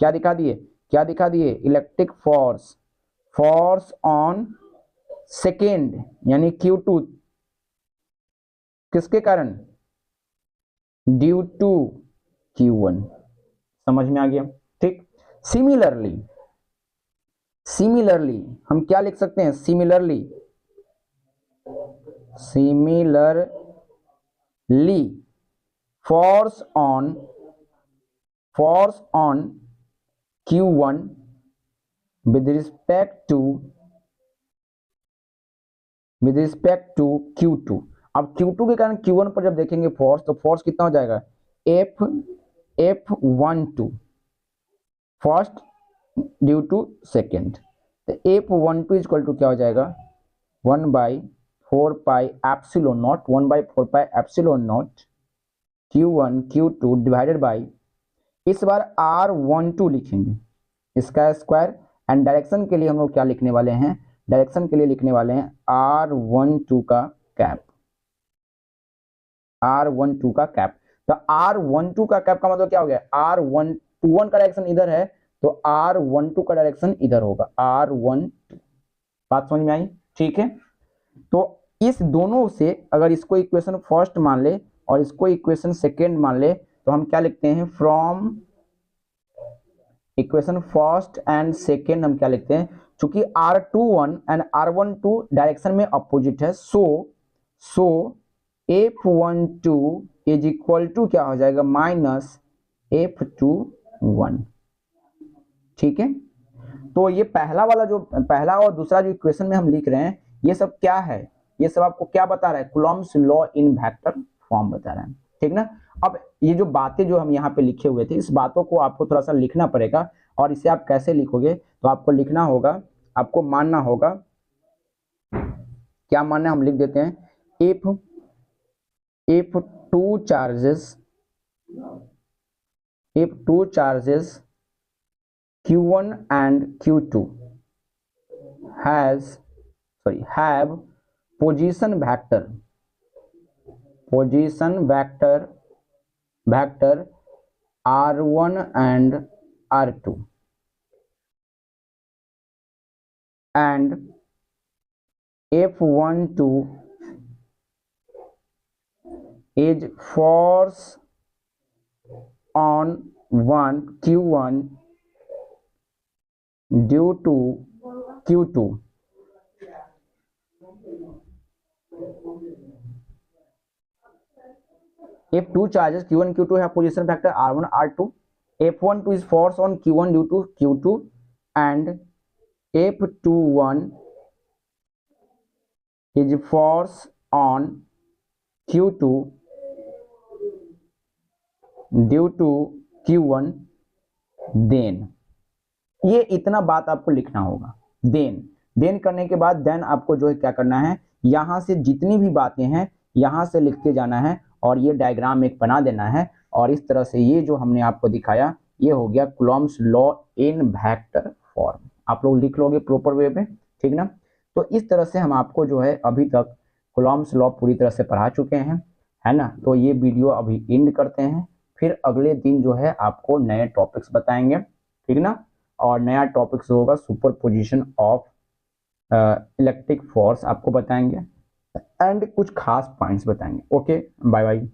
क्या दिखा दिए? क्या दिखा दिए? Electric force, force on second यानी Q2 किसके कारण? Due to Q1। समझ में आ गया? ठीक। सिमिलरली, सिमिलरली हम क्या लिख सकते हैं? Similarly, similarly force on Q1 with respect to Q2। अब Q2 के कारण Q1 पर जब देखेंगे फोर्स, तो फोर्स कितना हो जाएगा? F12 first due to second. तो F12 इक्वल टू क्या हो जाएगा? 1/4 pi epsilon not, 1/4 pi epsilon naught Q1 Q2 divided by, इस बार R12 लिखेंगे, इसका स्क्वायर। एंड डायरेक्शन के लिए हम लोग क्या लिखने वाले हैं? डायरेक्शन के लिए लिखने वाले हैं R12 का कैप, R12 का कैप। तो R12 का कैप का मतलब क्या हो गया? R12 का डायरेक्शन इधर है, तो R12 का डायरेक्शन इधर होगा, R12। बात समझ में आई? ठीक है। तो इस दोनों से अगर इसको इक्वेशन फर्स्ट मान ले और इसको इक्वेशन सेकेंड मान ले, तो हम क्या लिखते हैं? From equation first and second हम क्या लिखते हैं? चूंकि R21 एंड R12 डायरेक्शन में अपोजिट है, सो F12 इज इक्वल टू क्या हो जाएगा? Minus F21। ठीक है। तो ये पहला वाला जो पहला और दूसरा जो इक्वेशन में हम लिख रहे हैं, ये सब क्या है? ये सब आपको क्या बता रहा है? Coulomb's law in vector form बता रहा है। ठीक ना। अब ये जो बातें जो हम यहाँ पे लिखे हुए थे, इस बातों को आपको थोड़ा सा लिखना पड़ेगा। और इसे आप कैसे लिखोगे? तो आपको लिखना होगा, आपको मानना होगा, क्या मानना है? हम लिख देते हैं if two charges Q1 and Q2 have position vector R1 and R2, and F12 is force on Q1 due to Q2, if two charges Q1 Q2 have position vector R1 R2, F12 is force on Q1 due to Q2, and F21 is force on Q2 due to Q1, then. ये इतना बात आपको लिखना होगा। Then करने के बाद then आपको जो है क्या करना है? यहां से जितनी भी बातें हैं यहां से लिखते जाना है और ये डायग्राम एक बना देना है। और इस तरह से ये जो हमने आपको दिखाया, ये हो गया Coulomb's law in vector form. आप लोग लिख लोगे प्रॉपर वे में, ठीक ना। तो इस तरह से हम आपको जो है अभी तक कूलॉम्स लॉ पूरी तरह से पढ़ा चुके हैं, है ना। तो ये वीडियो अभी एंड करते हैं, फिर अगले दिन जो है आपको नए टॉपिक्स बताएंगे, ठीक ना। और नया टॉपिक्स होगा सुपरपोजिशन ऑफ इलेक्ट्रिक फोर्स आपको बताएंगे एंड कुछ खास पॉइंट्स बताएंगे। Okay, bye bye.